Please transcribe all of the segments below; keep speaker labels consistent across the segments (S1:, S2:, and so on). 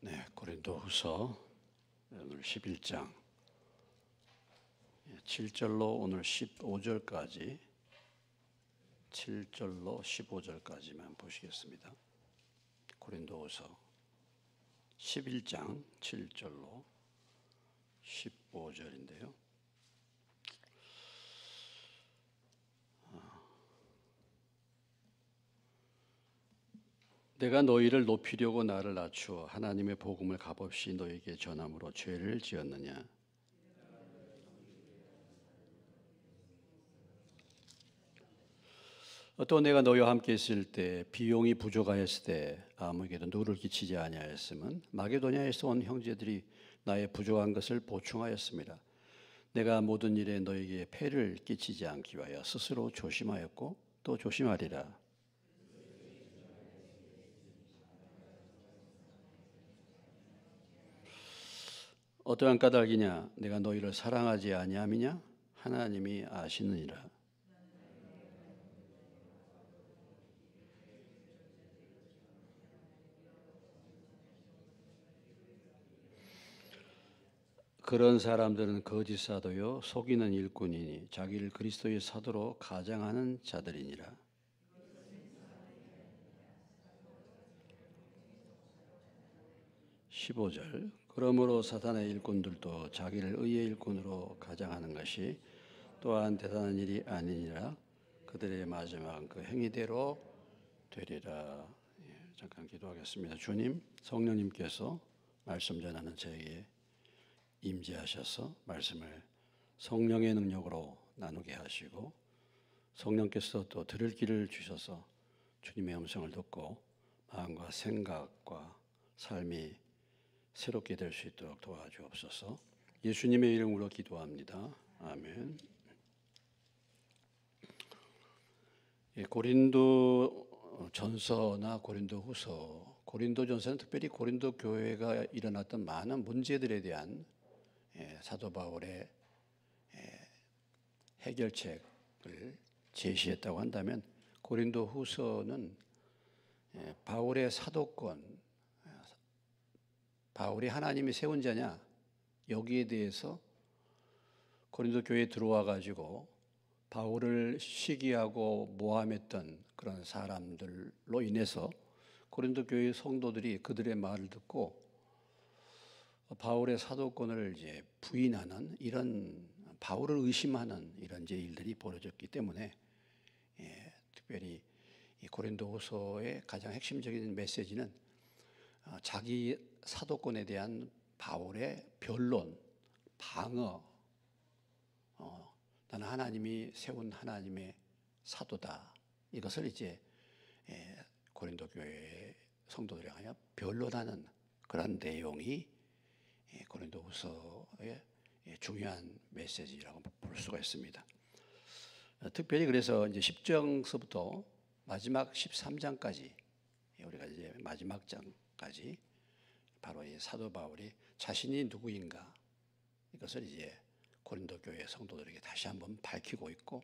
S1: 네, 고린도후서 오늘 11장 7절로 오늘 15절까지 7절로 15절까지만 보시겠습니다. 고린도후서 11장 7절로 15절인데요. 내가 너희를 높이려고 나를 낮추어 하나님의 복음을 값없이 너희에게 전함으로 죄를 지었느냐? 또 내가 너희와 함께 있을 때 비용이 부족하였을 때 아무에게도 누를 끼치지 아니하였음은 마게도냐에서 온 형제들이 나의 부족한 것을 보충하였습니다. 내가 모든 일에 너희에게 폐를 끼치지 않기 위하여 스스로 조심하였고 또 조심하리라. 어떠한 까닭이냐? 내가 너희를 사랑하지 아니함이냐? 하나님이 아시느니라. 그런 사람들은 거짓 사도요 속이는 일꾼이니 자기를 그리스도의 사도로 가장하는 자들이니라. 15절. 그러므로 사탄의 일꾼들도 자기를 의의 일꾼으로 가장하는 것이 또한 대단한 일이 아니니라. 그들의 마지막은 그 행위대로 되리라. 잠깐 기도하겠습니다. 주님, 성령님께서 말씀 전하는 저에게 임재하셔서 말씀을 성령의 능력으로 나누게 하시고 성령께서 또 들을 길을 주셔서 주님의 음성을 듣고 마음과 생각과 삶이 새롭게 될 수 있도록 도와주옵소서. 예수님의 이름으로 기도합니다. 아멘. 고린도 전서나 고린도 후서, 고린도 전서는 특별히 고린도 교회가 일어났던 많은 문제들에 대한 사도 바울의 해결책을 제시했다고 한다면 고린도 후서는 바울의 사도권, 바울이 하나님이 세운 자냐 여기에 대해서 고린도 교회에 들어와 가지고 바울을 시기하고 모함했던 그런 사람들로 인해서 고린도 교회 성도들이 그들의 말을 듣고 바울의 사도권을 이제 부인하는 이런 바울을 의심하는 이런 이제 일들이 벌어졌기 때문에 특별히 이 고린도후서의 가장 핵심적인 메시지는 자기 사도권에 대한 바울의 변론, 방어. 나는 하나님이 세운 하나님의 사도다. 이것을 이제 고린도 교회 성도들에 하여 변론하는 그런 내용이 고린도후서의 중요한 메시지라고 볼 수가 있습니다. 특별히 그래서 이제 10장서부터 마지막 13장까지 우리가 이제 마지막 장까지 바로 이 사도 바울이 자신이 누구인가 이것을 이제 고린도 교회 성도들에게 다시 한번 밝히고 있고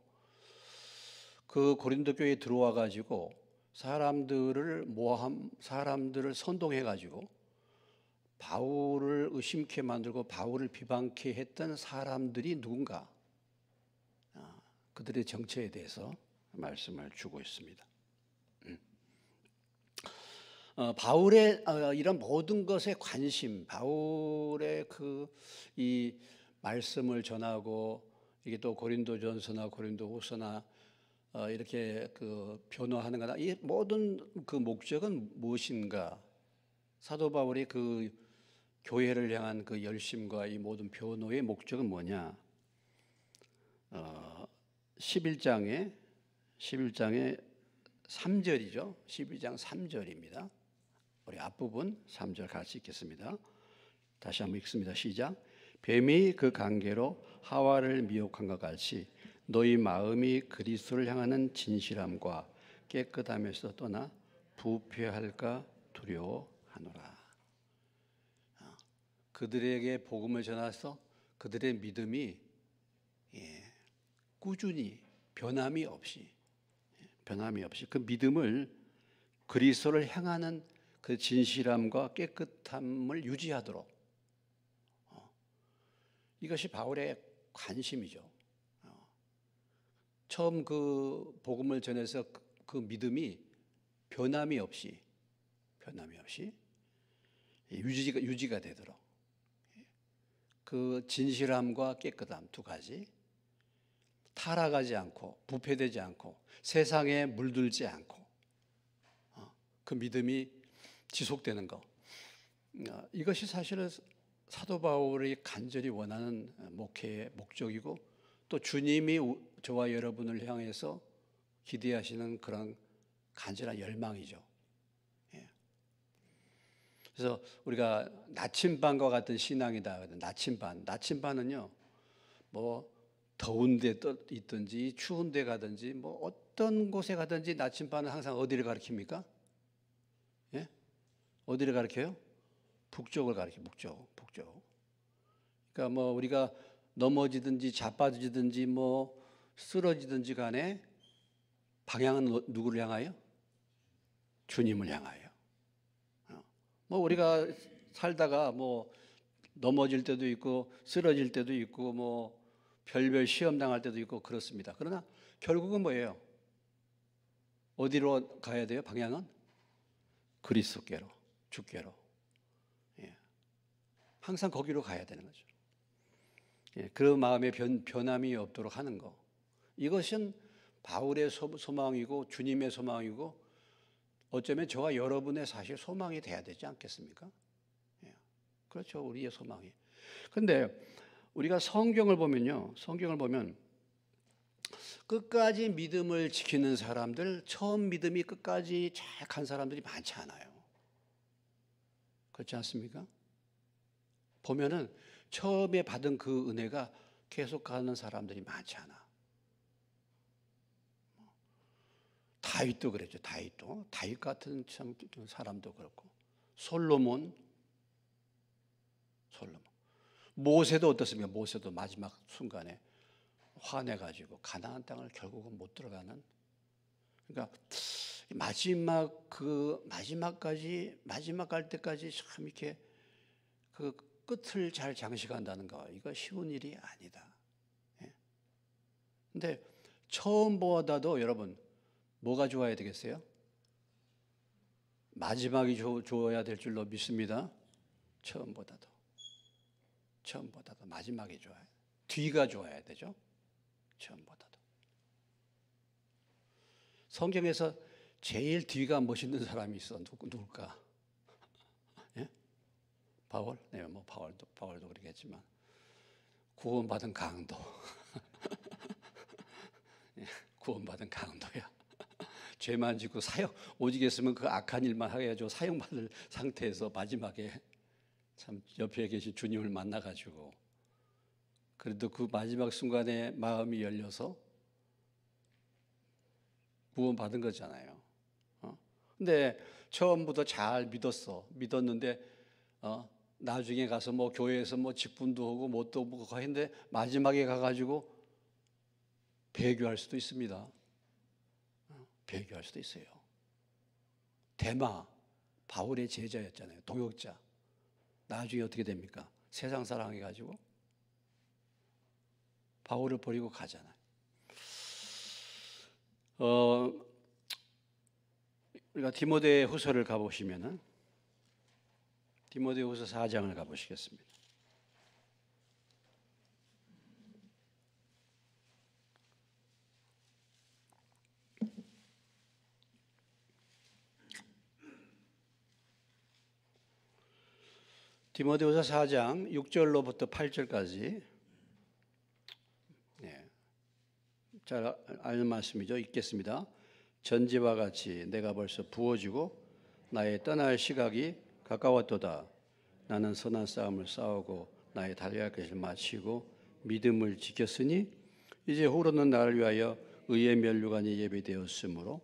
S1: 그 고린도 교회에 들어와 가지고 사람들을 선동해 가지고 바울을 의심케 만들고 바울을 비방케 했던 사람들이 누군가 그들의 정체에 대해서 말씀을 주고 있습니다. 바울의 이런 모든 것에 관심, 바울의 이 말씀을 전하고 이게 또 고린도전서나 고린도후서나 이렇게 변호하는 거나 이 모든 그 목적은 무엇인가? 사도 바울이 그 교회를 향한 그 열심과 이 모든 변호의 목적은 뭐냐? 11장에 3절이죠. 12장 3절입니다. 우리 앞부분 3절 같이 읽겠습니다. 다시 한번 읽습니다. 시작. 뱀이 그 관계로 하와를 미혹한 것 같이 너희 마음이 그리스도를 향하는 진실함과 깨끗함에서 떠나 부패할까 두려워하노라. 그들에게 복음을 전해서 그들의 믿음이 꾸준히 변함이 없이 그 믿음을 그리스도를 향하는 그 진실함과 깨끗함을 유지하도록, 이것이 바울의 관심이죠. 처음 그 복음을 전해서 그 믿음이 변함이 없이 유지가 되도록, 그 진실함과 깨끗함 두 가지, 타락하지 않고 부패되지 않고 세상에 물들지 않고 그 믿음이 지속되는 것, 이것이 사실은 사도 바울이 간절히 원하는 목회의 목적이고 또 주님이 저와 여러분을 향해서 기대하시는 그런 간절한 열망이죠. 그래서 우리가 나침반과 같은 신앙이다. 나침반은요, 뭐 더운 데 있든지 추운 데 가든지 뭐 어떤 곳에 가든지 나침반은 항상 어디를 가리킵니까? 예? 어디를 가리켜요? 북쪽을 가리켜. 북쪽. 그러니까 뭐 우리가 넘어지든지 자빠지든지 뭐 쓰러지든지 간에 방향은 누구를 향하여? 주님을 향하여. 뭐 우리가 살다가 뭐 넘어질 때도 있고 쓰러질 때도 있고 뭐 별별 시험 당할 때도 있고 그렇습니다. 그러나 결국은 뭐예요? 어디로 가야 돼요? 방향은 그리스도께로, 주께로. 항상 거기로 가야 되는 거죠. 그 마음의 변함이 없도록 하는 거. 이것은 바울의 소망이고 주님의 소망이고 어쩌면 저와 여러분의 사실 소망이 돼야 되지 않겠습니까? 그렇죠. 우리의 소망이. 그런데 우리가 성경을 보면 끝까지 믿음을 지키는 사람들, 처음 믿음이 끝까지 잘 간 사람들이 많지 않아요. 그렇지 않습니까? 보면은 처음에 받은 그 은혜가 계속 가는 사람들이 많지 않아. 다윗도 그랬죠. 다윗 같은 참 사람도 그렇고 솔로몬. 모세도 어떻습니까? 모세도 마지막 순간에 화내가지고 가나안 땅을 결국은 못 들어가는. 그러니까 마지막 갈 때까지 참 이렇게 그 끝을 잘 장식한다는 거, 이거 쉬운 일이 아니다. 근데 처음보다도 여러분 뭐가 좋아야 되겠어요? 마지막이 좋아야 될 줄로 믿습니다. 처음보다도 마지막이 좋아요. 뒤가 좋아야 되죠. 처음보다도. 성경에서 제일 뒤가 멋있는 사람이 있어. 누굴까? 예? 바울? 네, 뭐 바울도 그러겠지만 구원받은 강도. 구원받은 강도야. 죄만 짓고 오직 했으면 그 악한 일만 하게 해가지고 사형받을 상태에서 마지막에 참 옆에 계신 주님을 만나가지고 그래도 그 마지막 순간에 마음이 열려서 구원받은 거잖아요. 근데 처음부터 잘 믿었는데 나중에 가서 뭐 교회에서 뭐 직분도 하고 뭣도 하고 했는데 마지막에 가가지고 배교할 수도 있습니다. 배교할 수도 있어요. 데마 바울의 제자였잖아요. 동역자. 나중에 어떻게 됩니까? 세상 사랑해가지고 바울을 버리고 가잖아요. 우리가 디모데 후서를 가보시면은 디모데 후서 4장을 가보시겠습니다. 디모데후서 4장 6절로부터 8절까지 잘 아는 말씀이죠. 읽겠습니다. 전지와 같이 내가 벌써 부어지고 나의 떠날 시각이 가까웠도다. 나는 선한 싸움을 싸우고 나의 달려야 할 것을 마치고 믿음을 지켰으니 이제 후로는 나를 위하여 의의 면류관이 예비되었으므로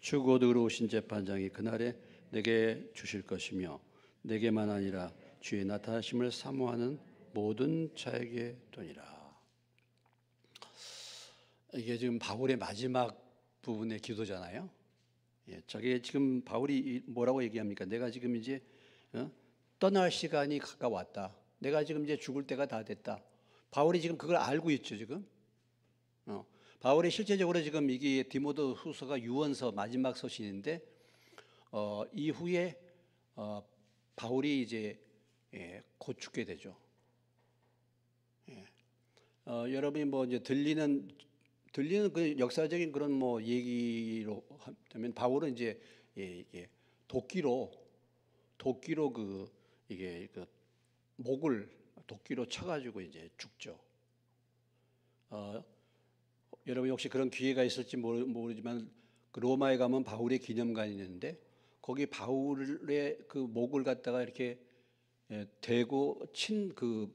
S1: 주 곧 의로우신 재판장이 그날에 내게 주실 것이며 내게만 아니라 주의 나타나심을 사모하는 모든 자에게 도니라. 이게 지금 바울의 마지막 부분의 기도잖아요. 예, 저게 지금 바울이 뭐라고 얘기합니까? 내가 지금 이제 떠날 시간이 가까웠다. 내가 지금 이제 죽을 때가 다 됐다. 바울이 지금 그걸 알고 있죠, 지금. 바울이 실제적으로 지금 이게 디모데 후서가 유언서 마지막 서신인데 이후에 바울이 이제 곧 죽게 되죠. 여러분이 뭐 이제 들리는 그 역사적인 그런 뭐 얘기로 하면 바울은 이제 도끼로 그 이게 그 목을 도끼로 쳐가지고 이제 죽죠. 여러분 혹시 그런 기회가 있을지 모르지만 그 로마에 가면 바울의 기념관이 있는데 거기 바울의 그 목을 갖다가 이렇게 대고 친 그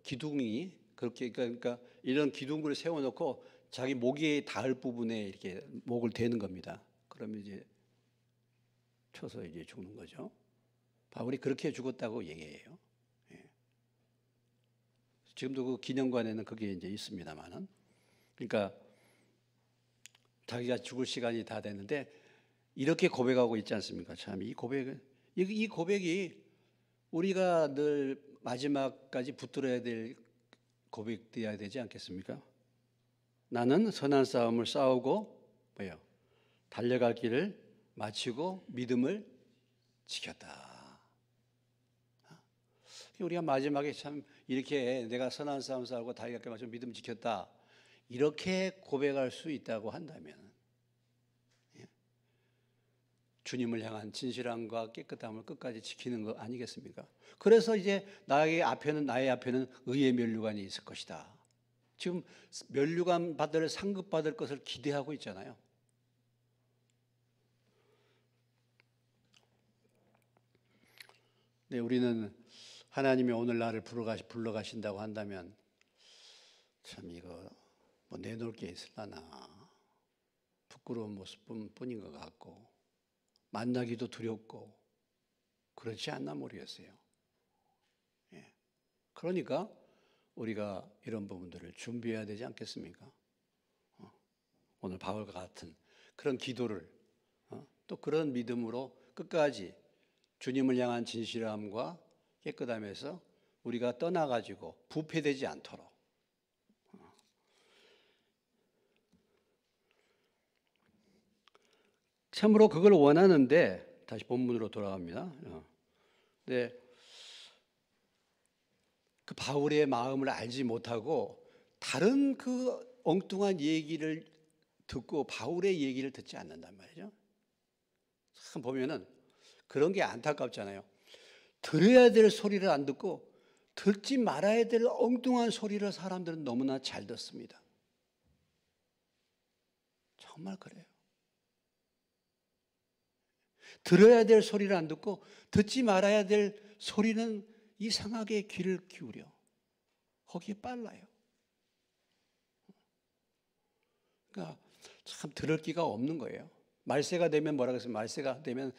S1: 기둥이 그렇게 그러니까 이런 기둥을 세워놓고 자기 목에 닿을 부분에 이렇게 목을 대는 겁니다. 그러면 이제 쳐서 이제 죽는 거죠. 바울이 그렇게 죽었다고 얘기해요. 지금도 그 기념관에는 그게 이제 있습니다만은. 그러니까 자기가 죽을 시간이 다 됐는데 이렇게 고백하고 있지 않습니까? 참 이 고백이 우리가 늘 마지막까지 붙들어야 될 고백되어야 되지 않겠습니까? 나는 선한 싸움을 싸우고 뭐요? 달려갈 길을 마치고 믿음을 지켰다. 우리가 마지막에 참 이렇게 내가 선한 싸움 싸우고 달려갈 길을 마치고 믿음을 지켰다. 이렇게 고백할 수 있다고 한다면 주님을 향한 진실함과 깨끗함을 끝까지 지키는 거 아니겠습니까? 그래서 이제 나의 앞에는 의의 면류관이 있을 것이다. 지금 면류관 받을 상급 받을 것을 기대하고 있잖아요. 네, 우리는 하나님이 오늘 나를 불러가신다고 한다면 참 이거 뭐 내놓을 게 있을라나 부끄러운 모습뿐인 것 같고 만나기도 두렵고 그렇지 않나 모르겠어요. 그러니까 우리가 이런 부분들을 준비해야 되지 않겠습니까? 오늘 바울과 같은 그런 기도를 또 그런 믿음으로 끝까지 주님을 향한 진실함과 깨끗함에서 우리가 떠나가지고 부패되지 않도록 참으로 그걸 원하는데 다시 본문으로 돌아갑니다. 네, 그 바울의 마음을 알지 못하고 다른 그 엉뚱한 얘기를 듣고 바울의 얘기를 듣지 않는단 말이죠. 참 보면은 그런 게 안타깝잖아요. 들어야 될 소리를 안 듣고 듣지 말아야 될 엉뚱한 소리를 사람들은 너무나 잘 듣습니다. 정말 그래요. 들어야 될 소리를 안 듣고 듣지 말아야 될 소리는 이상하게 귀를 기울여 거기에 빨라요. 그러니까 참 들을 기가 없는 거예요. 말세가 되면 뭐라 그랬어요? 말세가 되면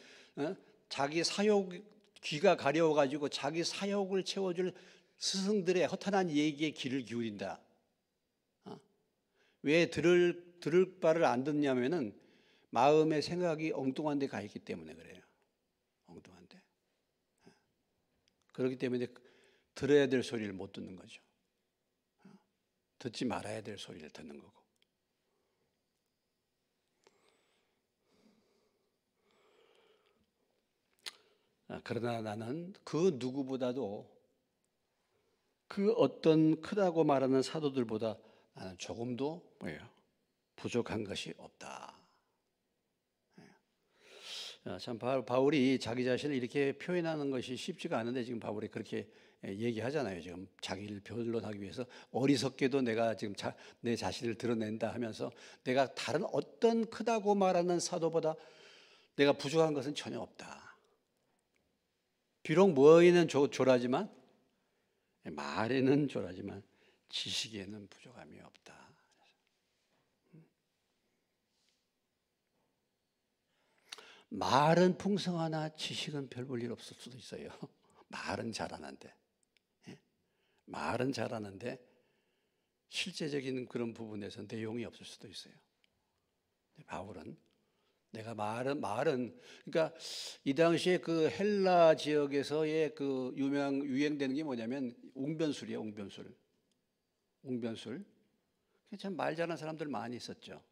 S1: 자기 사욕 귀가 가려워가지고 자기 사욕을 채워줄 스승들의 허탄한 얘기에 귀를 기울인다. 왜 들을 바를 안 듣냐면은 마음의 생각이 엉뚱한 데 가 있기 때문에 그래요. 엉뚱한 데. 그렇기 때문에 들어야 될 소리를 못 듣는 거죠. 듣지 말아야 될 소리를 듣는 거고. 그러나 나는 그 누구보다도 그 어떤 크다고 말하는 사도들보다 나는 조금도 부족한 것이 없다. 참 바울이 자기 자신을 이렇게 표현하는 것이 쉽지가 않은데 지금 바울이 그렇게 얘기하잖아요. 지금 자기를 변론하기 위해서 어리석게도 내가 지금 내 자신을 드러낸다 하면서 내가 다른 어떤 크다고 말하는 사도보다 내가 부족한 것은 전혀 없다. 비록 모에는 조라지만 말에는 조라지만 지식에는 부족함이 없다. 말은 풍성하나 지식은 별 볼 일 없을 수도 있어요. 말은 잘하는데 말은 잘하는데 실제적인 그런 부분에서 내용이 없을 수도 있어요. 바울은 내가 말은 그러니까 이 당시에 그 헬라 지역에서의 그 유행되는 게 뭐냐면 웅변술이에요. 웅변술. 참 말 잘하는 사람들 많이 있었죠.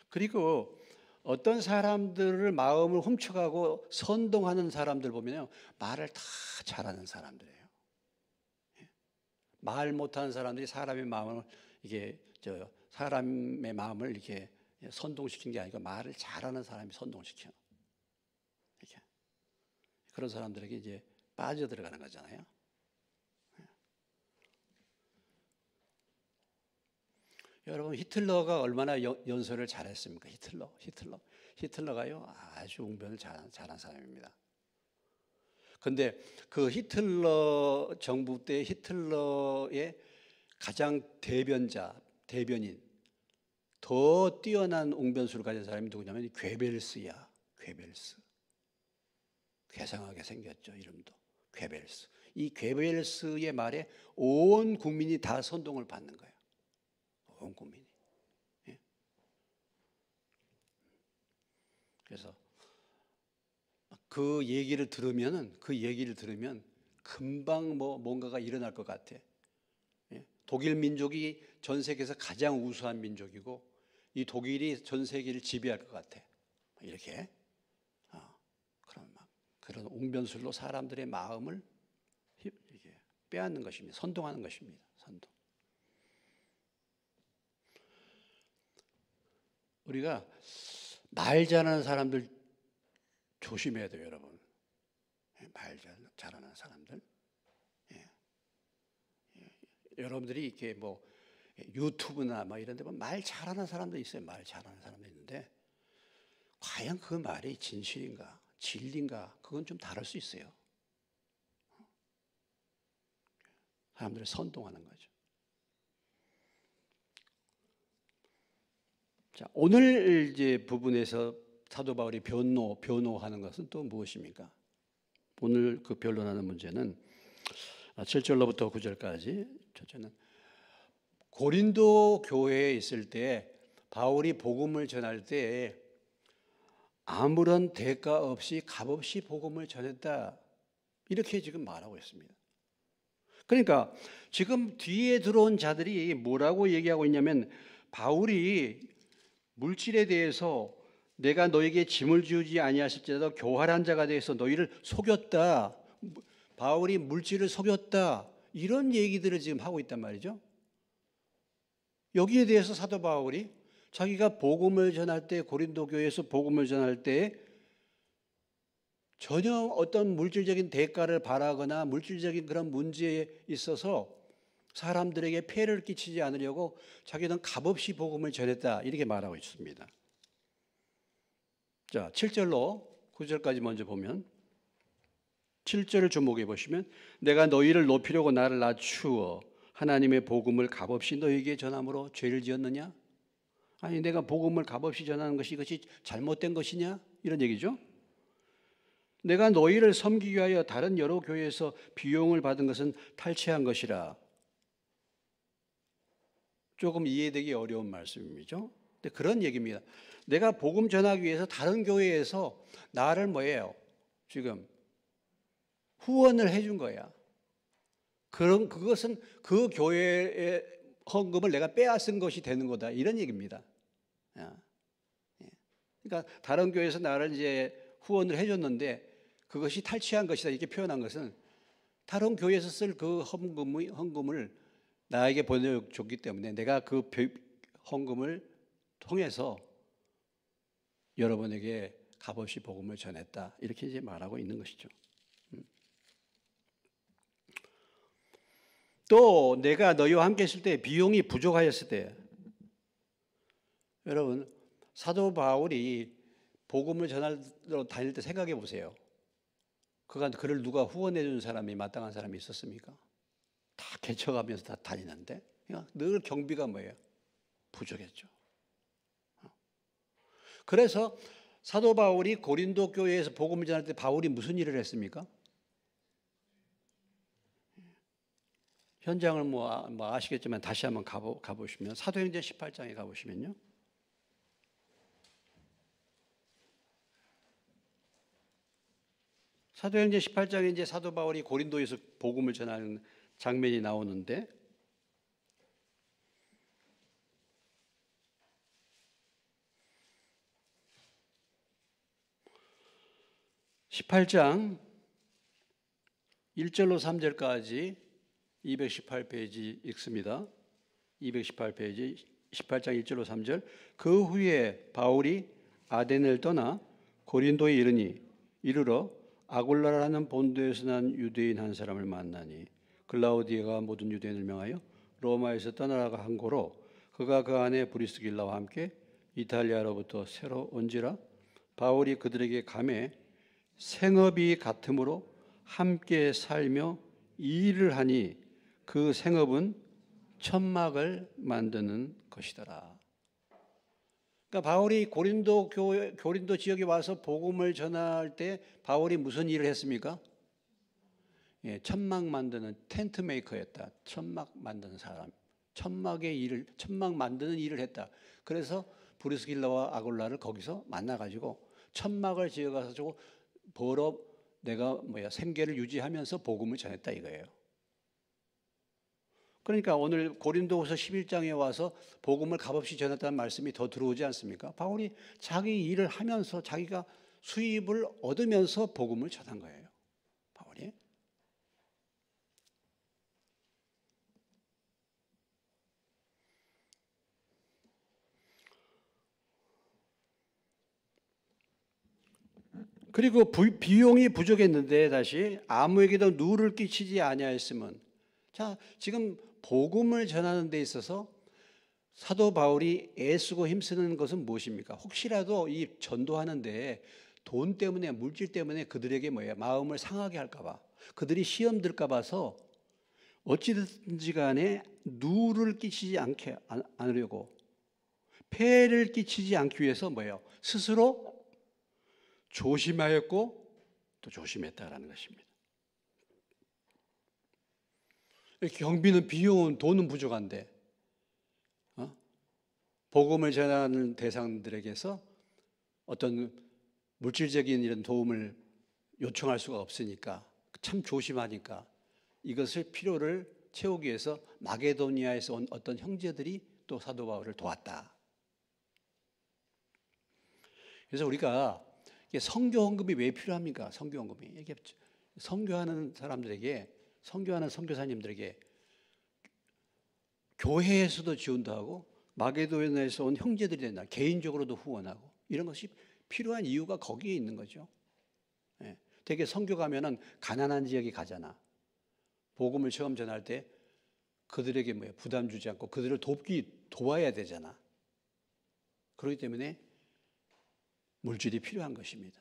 S1: 그리고 어떤 사람들을 마음을 훔쳐가고 선동하는 사람들 보면요, 말을 다 잘하는 사람들이에요. 말 못하는 사람들이 사람의 마음을 사람의 마음을 이렇게 선동시킨 게 아니고 말을 잘하는 사람이 선동시켜. 이렇게 그런 사람들에게 이제 빠져 들어가는 거잖아요. 여러분 히틀러가 얼마나 연설을 잘했습니까? 히틀러가요 아주 웅변을 잘한 사람입니다. 근데 그 히틀러 정부 때 히틀러의 가장 대변인, 더 뛰어난 웅변술을 가진 사람이 누구냐면 괴벨스야. 괴벨스. 괴상하게 생겼죠, 이름도. 괴벨스. 이 괴벨스의 말에 온 국민이 다 선동을 받는 거예요. 온 국민이. 예? 그래서 그 얘기를 들으면 금방 뭔가가 일어날 것 같아. 예? 독일 민족이 전 세계에서 가장 우수한 민족이고 이 독일이 전 세계를 지배할 것 같아. 이렇게 그런 웅변술로 사람들의 마음을 이렇게 빼앗는 것입니다. 선동하는 것입니다. 선동. 우리가 말 잘하는 사람들 조심해야 돼요, 여러분. 말 잘하는 사람들. 여러분들이 이렇게 유튜브나 이런 데 보면 말 잘하는 사람도 있어요. 말 잘하는 사람도 있는데 과연 그 말이 진실인가, 진리인가, 그건 좀 다를 수 있어요. 사람들을 선동하는 거죠. 자, 오늘 이제 부분에서 사도 바울이 변호하는 것은 또 무엇입니까? 오늘 그 변론하는 문제는 7절로부터 9절까지. 첫째는 고린도 교회에 있을 때 바울이 복음을 전할 때 아무런 대가 없이 값없이 복음을 전했다. 이렇게 지금 말하고 있습니다. 그러니까 지금 뒤에 들어온 자들이 뭐라고 얘기하고 있냐면 바울이 물질에 대해서 내가 너에게 짐을 지우지 아니하실지라도 교활한 자가 되어서 너희를 속였다. 바울이 물질을 속였다. 이런 얘기들을 지금 하고 있단 말이죠. 여기에 대해서 사도 바울이 자기가 복음을 전할 때, 고린도 교회에서 복음을 전할 때 전혀 어떤 물질적인 대가를 바라거나 물질적인 그런 문제에 있어서 사람들에게 폐를 끼치지 않으려고 자기는 값없이 복음을 전했다. 이렇게 말하고 있습니다. 자, 7절로 9절까지 먼저 보면 7절을 주목해 보시면 내가 너희를 높이려고 나를 낮추어 하나님의 복음을 값없이 너희에게 전함으로 죄를 지었느냐? 아니 내가 복음을 값없이 전하는 것이 이것이 잘못된 것이냐? 이런 얘기죠. 내가 너희를 섬기기 위하여 다른 여러 교회에서 비용을 받은 것은 탈취한 것이라. 조금 이해되기 어려운 말씀이죠. 근데 그런 얘기입니다. 내가 복음 전하기 위해서 다른 교회에서 나를 지금 후원을 해준 거야. 그것은 그 교회의 헌금을 내가 빼앗은 것이 되는 거다. 이런 얘기입니다. 그러니까 다른 교회에서 나를 이제 후원을 해줬는데 그것이 탈취한 것이다. 이렇게 표현한 것은 다른 교회에서 쓸 그 헌금을 나에게 보내줬기 때문에 내가 그 헌금을 통해서 여러분에게 값없이 복음을 전했다. 이렇게 이제 말하고 있는 것이죠. 또 내가 너희와 함께 있을 때 비용이 부족하였을 때 여러분 사도 바울이 복음을 전하러 다닐 때 생각해 보세요. 그를 누가 후원해 준 사람이 마땅한 사람이 있었습니까? 다 개척하면서 다 다니는데 늘 경비가 부족했죠. 그래서 사도 바울이 고린도 교회에서 복음을 전할 때 바울이 무슨 일을 했습니까? 현장을 아시겠지만 다시 한번 가보시면 사도행전 18장에 가보시면요. 사도행전 18장에 이제 사도 바울이 고린도에서 복음을 전하는 장면이 나오는데, (18장) 1절로 3절까지 218페이지 읽습니다. 218페이지 18장 1절로 3절. 그 후에 바울이 아덴을 떠나 고린도에 이르러 아굴라라는 본도에서 난 유대인 한 사람을 만나니 글라우디아가 모든 유대인을 명하여 로마에서 떠나라고 한 고로 그가 그 안에 브리스길라와 함께 이탈리아로부터 새로 온지라. 바울이 그들에게 감해 생업이 같으므로 함께 살며 이 일을 하니 그 생업은 천막을 만드는 것이더라. 그러니까 바울이 고린도 지역에 와서 복음을 전할 때 바울이 무슨 일을 했습니까? 예, 천막 만드는 텐트 메이커였다. 천막 만드는 사람. 천막 만드는 일을 했다. 그래서 브리스길라와 아굴라를 거기서 만나가지고 천막을 지어가지고 벌어 내가 생계를 유지하면서 복음을 전했다 이거예요. 그러니까 오늘 고린도후서 11장에 와서 복음을 값없이 전했다는 말씀이 더 들어오지 않습니까? 바울이 자기 일을 하면서 자기가 수입을 얻으면서 복음을 전한 거예요. 바울이. 그리고 비용이 부족했는데 다시 아무에게도 누를 끼치지 아니하였으면, 자, 지금 복음을 전하는 데 있어서 사도 바울이 애쓰고 힘쓰는 것은 무엇입니까? 혹시라도 이 전도하는데 돈 때문에, 물질 때문에 그들에게 마음을 상하게 할까 봐, 그들이 시험 들까 봐서 어찌든지 간에 누를 끼치지 않으려고, 폐해를 끼치지 않기 위해서 스스로 조심하였고 또 조심했다라는 것입니다. 경비는, 비용은, 돈은 부족한데 복음을 전하는 대상들에게서 어떤 물질적인 이런 도움을 요청할 수가 없으니까 참 조심하니까 이것을 필요를 채우기 위해서 마게도니아에서 온 어떤 형제들이 또 사도 바울을 도왔다. 그래서 우리가 선교 헌금이 왜 필요합니까? 선교 헌금이 이게 선교하는 사람들에게, 선교하는 선교사님들에게 교회에서도 지원도 하고 마게도니아에서 온 형제들이 된다. 개인적으로도 후원하고 이런 것이 필요한 이유가 거기에 있는 거죠. 예. 되게 선교 가면은 가난한 지역에 가잖아. 복음을 처음 전할 때 그들에게 부담 주지 않고 그들을 도와야 되잖아. 그렇기 때문에 물질이 필요한 것입니다.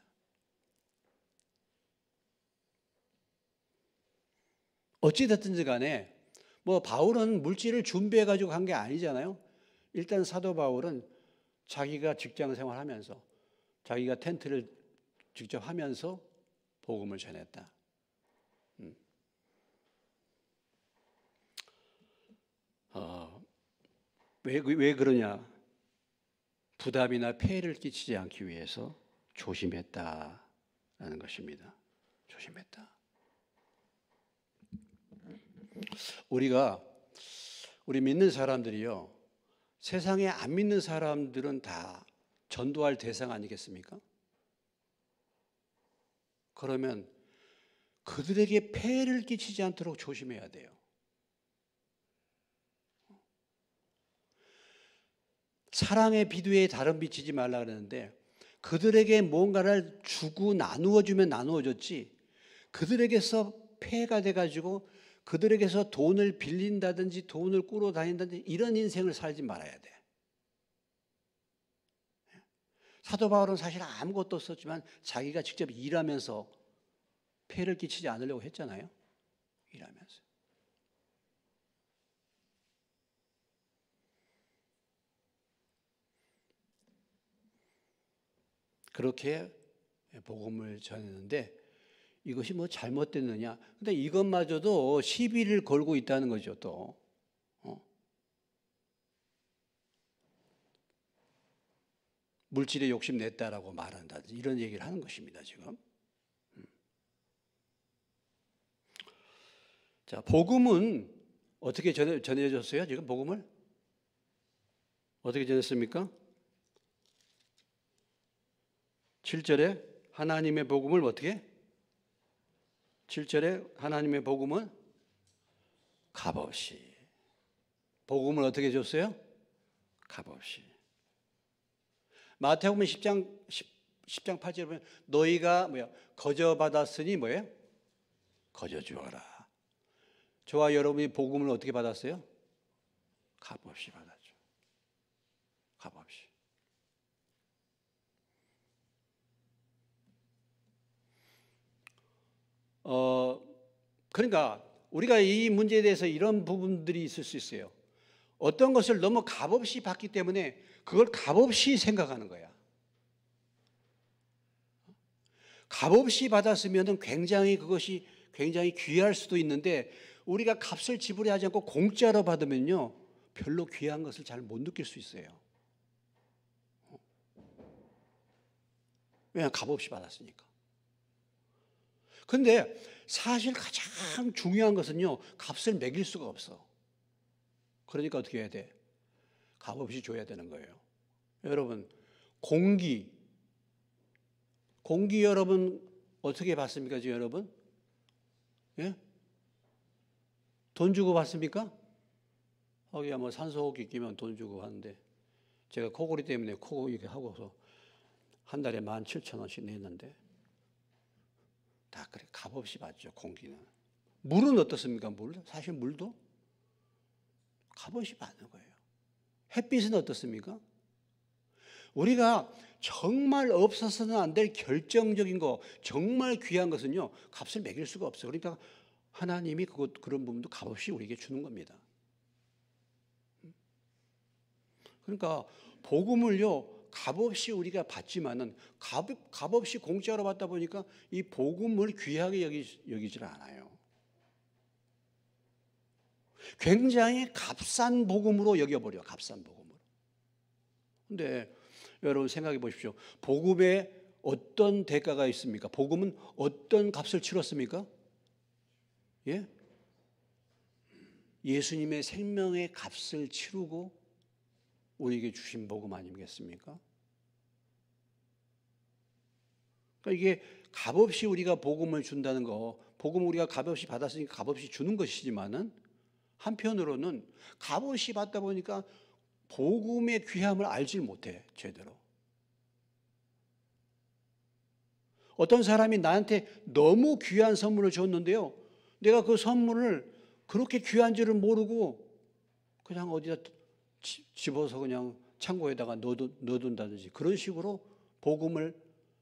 S1: 어찌됐든지 간에 바울은 물질을 준비해 가지고 간 게 아니잖아요. 일단 사도 바울은 자기가 직장 생활하면서 자기가 텐트를 직접 하면서 복음을 전했다. 왜 그러냐? 부담이나 폐해를 끼치지 않기 위해서 조심했다라는 것입니다. 조심했다. 우리 믿는 사람들이요, 세상에 안 믿는 사람들은 다 전도할 대상 아니겠습니까? 그러면 그들에게 폐해를 끼치지 않도록 조심해야 돼요. 사랑의 비두에 다른 비치지 말라 그러는데 그들에게 뭔가를 주고 나누어 주면 나누어 줬지, 그들에게서 폐해가 돼가지고 그들에게서 돈을 빌린다든지 돈을 꾸러 다닌다든지 이런 인생을 살지 말아야 돼. 사도 바울은 사실 아무것도 없었지만 자기가 직접 일하면서 폐해를 끼치지 않으려고 했잖아요. 일하면서. 그렇게 복음을 전했는데 이것이 잘못됐느냐? 근데 이것마저도 시비를 걸고 있다는 거죠, 또. 물질에 욕심 냈다라고 말한다든지 이런 얘기를 하는 것입니다, 지금. 자, 복음은 어떻게 전해졌어요? 지금 복음을 어떻게 전했습니까? 7절에 하나님의 복음을 어떻게? 7절에 하나님의 복음은 값없이. 복음을 어떻게 줬어요? 값없이. 마태복음 10장 8절에 보면 너희가 거저 받았으니 뭐예요? 거저 주어라. 저와 여러분이 복음을 어떻게 받았어요? 값없이 받았죠. 값없이. 그러니까 우리가 이 문제에 대해서 이런 부분들이 있을 수 있어요. 어떤 것을 너무 값없이 받기 때문에 그걸 값없이 생각하는 거야. 값없이 받았으면 굉장히 그것이 굉장히 귀할 수도 있는데 우리가 값을 지불하지 않고 공짜로 받으면요 별로 귀한 것을 잘 못 느낄 수 있어요. 왜냐하면 값없이 받았으니까. 그런데 사실 가장 중요한 것은요 값을 매길 수가 없어. 그러니까 어떻게 해야 돼? 값없이 줘야 되는 거예요. 여러분 공기 여러분 어떻게 받습니까? 지금 여러분? 예? 돈 주고 받습니까? 거기야 뭐 산소호흡기 끼면 돈 주고 하는데 제가 코골이 때문에 코 이렇게 하고서 한 달에 17,000원씩 냈는데 다 그래 값없이 받죠. 공기는. 물은 어떻습니까? 사실 물도 값없이 받는 거예요. 햇빛은 어떻습니까? 우리가 정말 없어서는 안 될 결정적인 거, 정말 귀한 것은요 값을 매길 수가 없어요. 그러니까 하나님이 그런 부분도 값없이 우리에게 주는 겁니다. 그러니까 복음을요 값없이 우리가 받지만은 값없이 공짜로 받다 보니까 이 복음을 귀하게 여기질 않아요. 굉장히 값싼 복음으로 여겨버려. 값싼 복음으로. 근데 여러분 생각해 보십시오. 복음에 어떤 대가가 있습니까? 복음은 어떤 값을 치렀습니까? 예? 예수님의 생명의 값을 치르고 우리에게 주신 복음 아니겠습니까? 그러니까 이게 값없이 우리가 복음을 준다는 거, 복음 우리가 값없이 받았으니까 값없이 주는 것이지만은 한편으로는 값없이 받다 보니까 복음의 귀함을 알질 못해 제대로. 어떤 사람이 나한테 너무 귀한 선물을 줬는데요, 내가 그 선물을 그렇게 귀한 줄을 모르고 그냥 어디다 집어서 그냥 창고에다가 넣어둔다든지 그런 식으로 복음을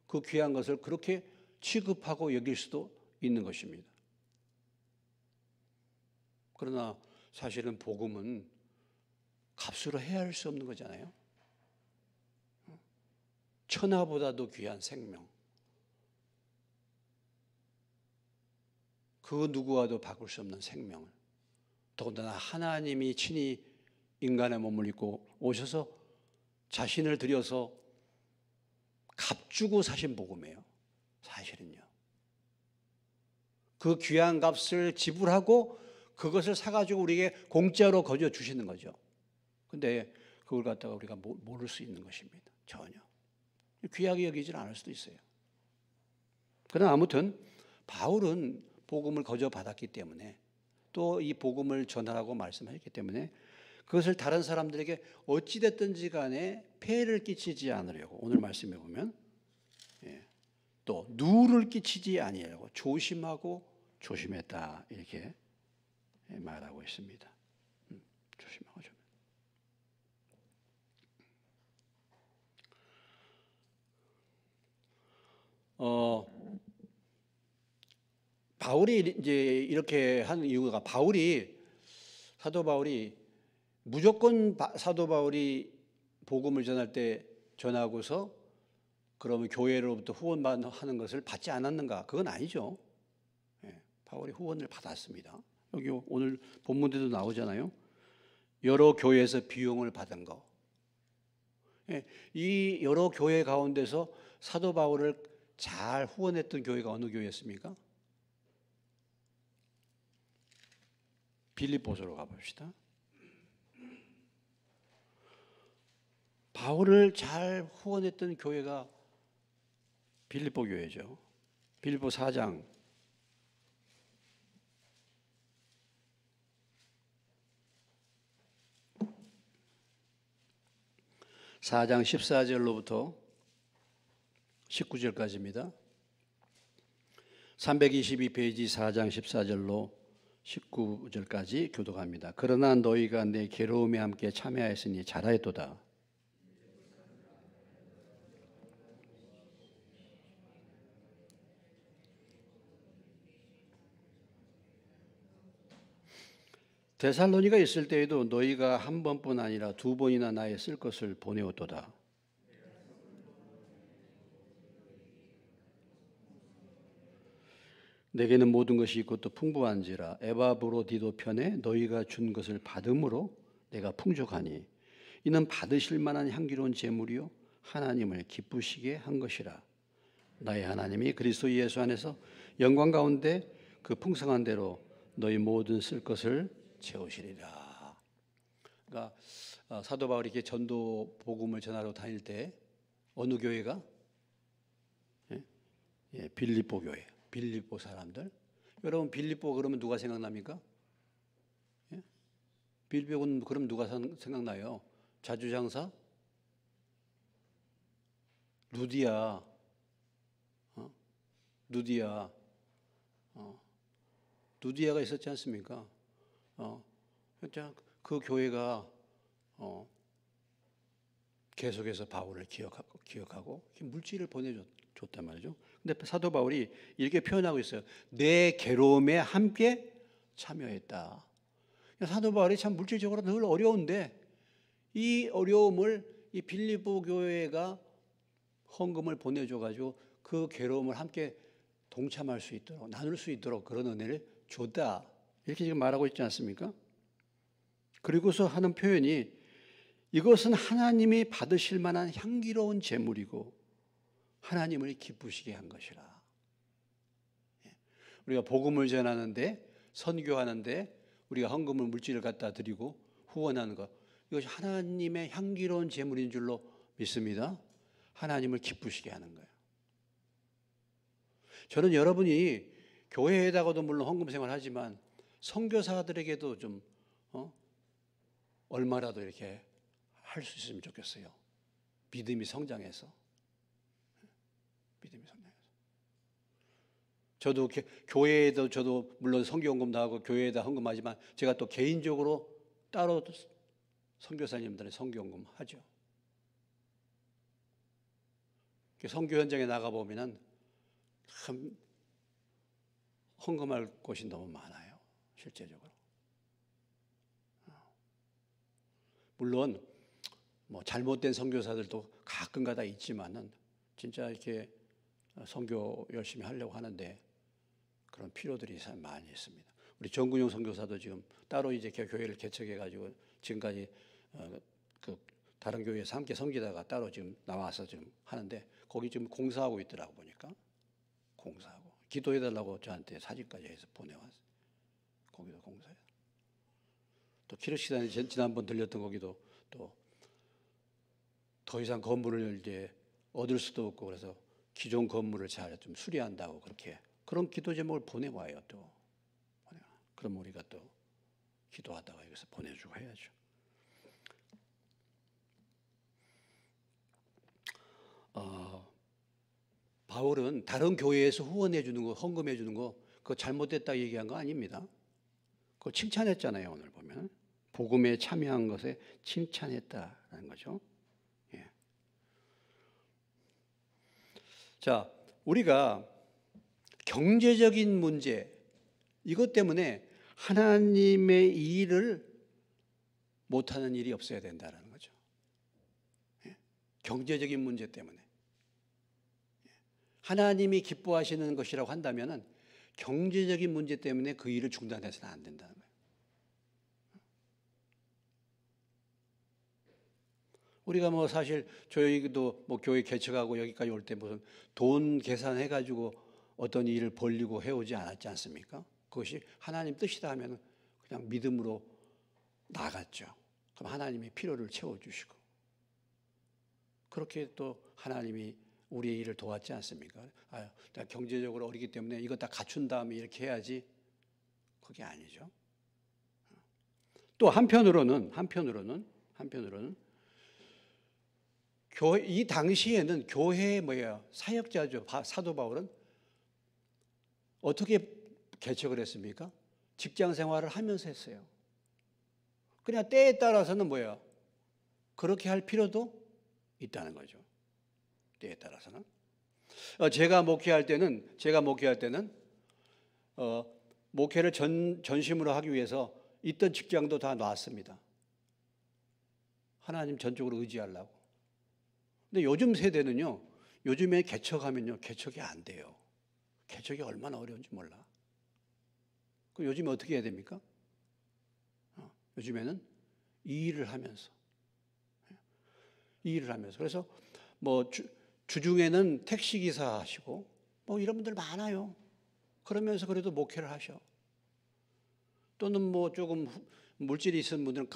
S1: 그 귀한 것을 그렇게 취급하고 여길 수도 있는 것입니다. 그러나 사실은 복음은 값으로 헤아릴 수 없는 거잖아요. 천하보다도 귀한 생명. 그 누구와도 바꿀 수 없는 생명을. 더군다나 하나님이 친히 인간의 몸을 입고 오셔서 자신을 들여서 값주고 사신 복음이에요. 사실은요. 그 귀한 값을 지불하고 그것을 사가지고 우리에게 공짜로 거저 주시는 거죠. 근데 그걸 갖다가 우리가 모를 수 있는 것입니다. 전혀. 귀하게 여기질 않을 수도 있어요. 그러나 아무튼 바울은 복음을 거저 받았기 때문에 또 이 복음을 전하라고 말씀하셨기 때문에 그것을 다른 사람들에게 어찌됐든지 간에 폐해를 끼치지 않으려고 오늘 말씀해 보면 또 누를 끼치지 아니하려고 조심하고 조심했다 이렇게 말하고 있습니다. 조심하고 조심. 바울이 이제 이렇게 하는 이유가 사도 바울이 무조건 사도 바울이 복음을 전할 때 전하고서 그러면 교회로부터 후원하는 것을 받지 않았는가? 그건 아니죠. 바울이 후원을 받았습니다. 여기 오늘 본문에도 나오잖아요. 여러 교회에서 비용을 받은 거. 이 여러 교회 가운데서 사도 바울을 잘 후원했던 교회가 어느 교회였습니까? 빌립보서로 가봅시다. 바울을 잘 후원했던 교회가 빌립보 교회죠. 빌립보 4장 14절로부터 19절까지입니다. 322페이지 4장 14절로 19절까지 교독합니다. 그러나 너희가 내 괴로움에 함께 참여하였으니 잘하였도다. 데살로니가 있을 때에도 너희가 한 번뿐 아니라 두 번이나 나의 쓸 것을 보내었도다. 내게는 모든 것이 있고 또 풍부한지라 에바브로디도 편에 너희가 준 것을 받음으로 내가 풍족하니 이는 받으실 만한 향기로운 제물이요 하나님을 기쁘시게 한 것이라. 나의 하나님이 그리스도 예수 안에서 영광 가운데 그 풍성한 대로 너희 모든 쓸 것을 채우시리라. 그러니까 사도 바울이 이렇게 전도 복음을 전하러 다닐 때 어느 교회가? 빌립보 교회. 빌립보 사람들. 여러분 빌립보 그러면 누가 생각납니까? 빌립보는 그럼 누가 생각나요? 자주장사? 루디아. 루디아가 있었지 않습니까? 그 교회가 계속해서 바울을 기억하고 물질을 보내줬단 말이죠. 근데 사도 바울이 이렇게 표현하고 있어요. 내 괴로움에 함께 참여했다. 사도 바울이 참 물질적으로 늘 어려운데 이 어려움을 이 빌립보 교회가 헌금을 보내줘가지고 그 괴로움을 함께 동참할 수 있도록 나눌 수 있도록 그런 은혜를 줬다. 이렇게 지금 말하고 있지 않습니까? 그리고서 하는 표현이 이것은 하나님이 받으실 만한 향기로운 제물이고 하나님을 기쁘시게 한 것이라. 우리가 복음을 전하는데 선교하는데 우리가 헌금을 물질을 갖다 드리고 후원하는 것 이것이 하나님의 향기로운 제물인 줄로 믿습니다. 하나님을 기쁘시게 하는 거예요. 저는 여러분이 교회에다가도 물론 헌금 생활하지만 선교사들에게도 좀 얼마라도 이렇게 할 수 있으면 좋겠어요. 믿음이 성장해서. 저도 교회에도 저도 물론 선교헌금도 하고 교회에다 헌금하지만 제가 또 개인적으로 따로 선교사님들의 선교헌금 하죠. 선교 현장에 나가 보면은 참 헌금할 곳이 너무 많아요. 실제적으로. 물론 뭐 잘못된 선교사들도 가끔가다 있지만은 진짜 이렇게 선교 열심히 하려고 하는데 그런 필요들이 참 많이 있습니다. 우리 정근용 선교사도 지금 따로 이제 교회를 개척해 가지고 지금까지 그 다른 교회에서 함께 섬기다가 따로 지금 나와서 지금 하는데 거기 지금 공사하고 있더라고 보니까 공사하고 기도해달라고 저한테 사진까지 해서 보내왔어요. 거기도 공사해요. 또 키르시단에 지난번 들렸던 거기도 또 더 이상 건물을 이제 얻을 수도 없고 그래서 기존 건물을 잘 좀 수리한다고 그렇게 그런 기도 제목을 보내와요. 또 그럼 우리가 또 기도하다가 여기서 보내주고 해야죠. 바울은 다른 교회에서 후원해 주는 거, 헌금해 주는 거 그거 잘못됐다 얘기한 거 아닙니다. 그거 칭찬했잖아요. 오늘 보면 복음에 참여한 것에 칭찬했다라는 거죠. 예. 자, 우리가 경제적인 문제 이것 때문에 하나님의 일을 못하는 일이 없어야 된다는 거죠. 예. 경제적인 문제 때문에 하나님이 기뻐하시는 것이라고 한다면 경제적인 문제 때문에 그 일을 중단해서는 안 된다는 거예요. 우리가 뭐 사실 저희도 뭐 교회 개척하고 여기까지 올 때 무슨 돈 계산해가지고 어떤 일을 벌리고 해오지 않았지 않습니까? 그것이 하나님 뜻이다 하면 그냥 믿음으로 나갔죠. 그럼 하나님이 필요를 채워주시고 그렇게 또 하나님이 우리의 일을 도왔지 않습니까? 내가 경제적으로 어리기 때문에 이거 다 갖춘 다음에 이렇게 해야지. 그게 아니죠. 또 한편으로는 교회, 이 당시에는 교회의 사역자죠. 사도 바울은 어떻게 개척을 했습니까? 직장 생활을 하면서 했어요. 그냥 때에 따라서는 그렇게 할 필요도 있다는 거죠. 때에 따라서는. 제가 목회할 때는 목회를 전심으로 하기 위해서 있던 직장도 다 놨습니다. 하나님 전적으로 의지하려고. 근데 요즘 세대는요, 요즘에 개척하면요, 개척이 안 돼요. 개척이 얼마나 어려운지 몰라. 그럼 요즘에 어떻게 해야 됩니까? 요즘에는 이 일을 하면서. 그래서 주중에는 택시기사 하시고, 이런 분들 많아요. 그러면서 그래도 목회를 하셔. 또는 조금 물질이 있는 분들은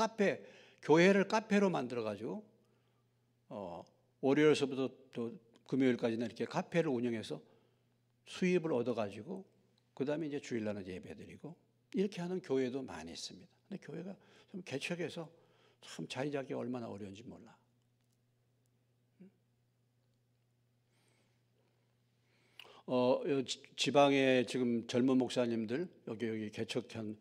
S1: 교회를 카페로 만들어가지고, 월요일서부터 또 금요일까지는 이렇게 카페를 운영해서 수입을 얻어가지고, 그 다음에 이제 주일날은 예배드리고, 이렇게 하는 교회도 많이 있습니다. 근데 교회가 좀 개척해서 참 자리 잡기가 얼마나 어려운지 몰라. 지방에 지금 젊은 목사님들, 여기 개척한,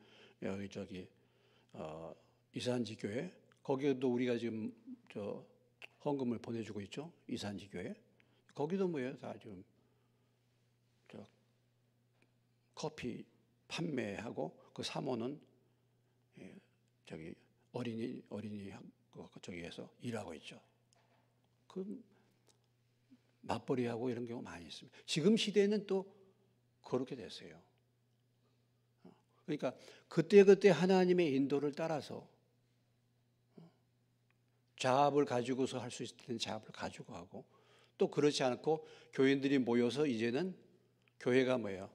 S1: 이산지 교회, 거기에도 우리가 지금 헌금을 보내주고 있죠. 이산지 교회. 거기도 다 지금 커피 판매하고 그 사모는 어린이 저기에서 일하고 있죠. 그 맞벌이하고 이런 경우 많이 있습니다. 지금 시대에는 또 그렇게 됐어요. 그러니까 그때 하나님의 인도를 따라서 자합을 가지고서 할 수 있을 때는 자합을 가지고 하고, 또 그렇지 않고 교인들이 모여서 이제는 교회가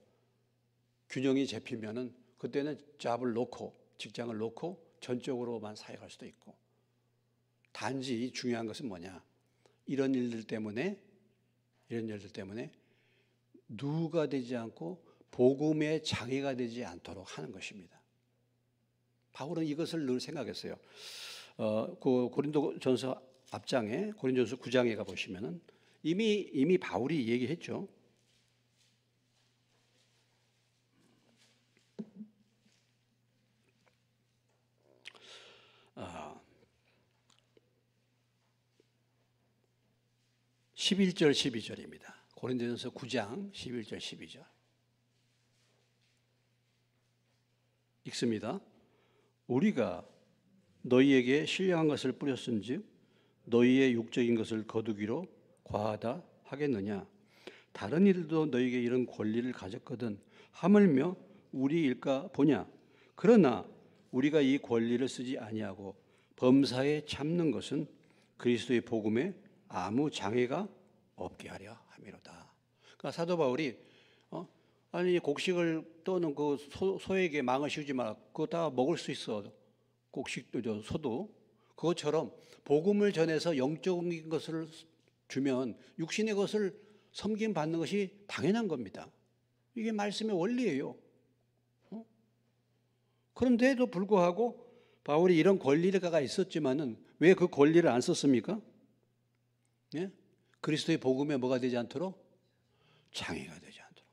S1: 균형이 잡히면은 그때는 잡을 놓고 직장을 놓고 전적으로만 사역할 수도 있고. 단지 중요한 것은 이런 일들 때문에 누가 되지 않고 복음의 장애가 되지 않도록 하는 것입니다. 바울은 이것을 늘 생각했어요. 그 고린도전서 앞장에 고린도전서 9장에 가 보시면은 이미 바울이 얘기했죠. 11절 12절입니다. 고린도전서 9장 11절 12절 읽습니다. 우리가 너희에게 신령한 것을 뿌렸은즉 너희의 육적인 것을 거두기로 과하다 하겠느냐. 다른 이들도 너희에게 이런 권리를 가졌거든 하물며 우리 일까 보냐. 그러나 우리가 이 권리를 쓰지 아니하고 범사에 참는 것은 그리스도의 복음에 아무 장애가 없게 하려 함이로다. 그러니까 사도 바울이 곡식을 떠는 그 소에게 망을 씌우지 마라. 그거 다 먹을 수 있어. 곡식도 소도. 그것처럼 복음을 전해서 영적인 것을 주면 육신의 것을 섬김 받는 것이 당연한 겁니다. 이게 말씀의 원리예요. 그런데도 불구하고 바울이 이런 권리가 있었지만은 왜 그 권리를 안 썼습니까? 예? 그리스도의 복음에 뭐가 되지 않도록? 장애가 되지 않도록.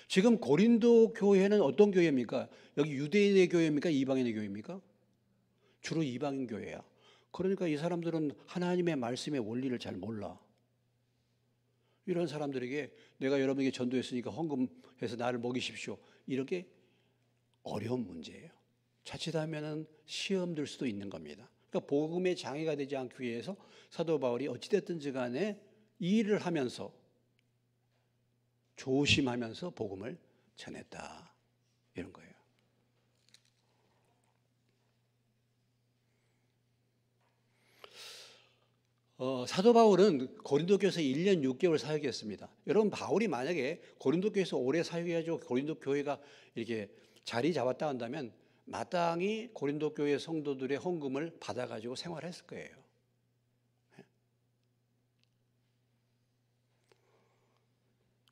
S1: 지금 고린도 교회는 어떤 교회입니까? 여기 유대인의 교회입니까? 이방인의 교회입니까? 주로 이방인 교회야. 그러니까 이 사람들은 하나님의 말씀의 원리를 잘 몰라. 이런 사람들에게 내가 여러분에게 전도했으니까 헌금해서 나를 먹이십시오. 이렇게 어려운 문제예요. 자칫하면 시험 들 수도 있는 겁니다. 그러니까 복음의 장애가 되지 않기 위해서 사도 바울이 어찌됐든지 간에 이 일을 하면서 조심하면서 복음을 전했다. 이런 거예요. 사도 바울은 고린도 교회에서 1년 6개월 사역했습니다. 여러분, 바울이 만약에 고린도 교회에서 오래 사역해가지고 고린도 교회가 이렇게 자리 잡았다 한다면 마땅히 고린도 교회 성도들의 헌금을 받아가지고 생활했을 거예요.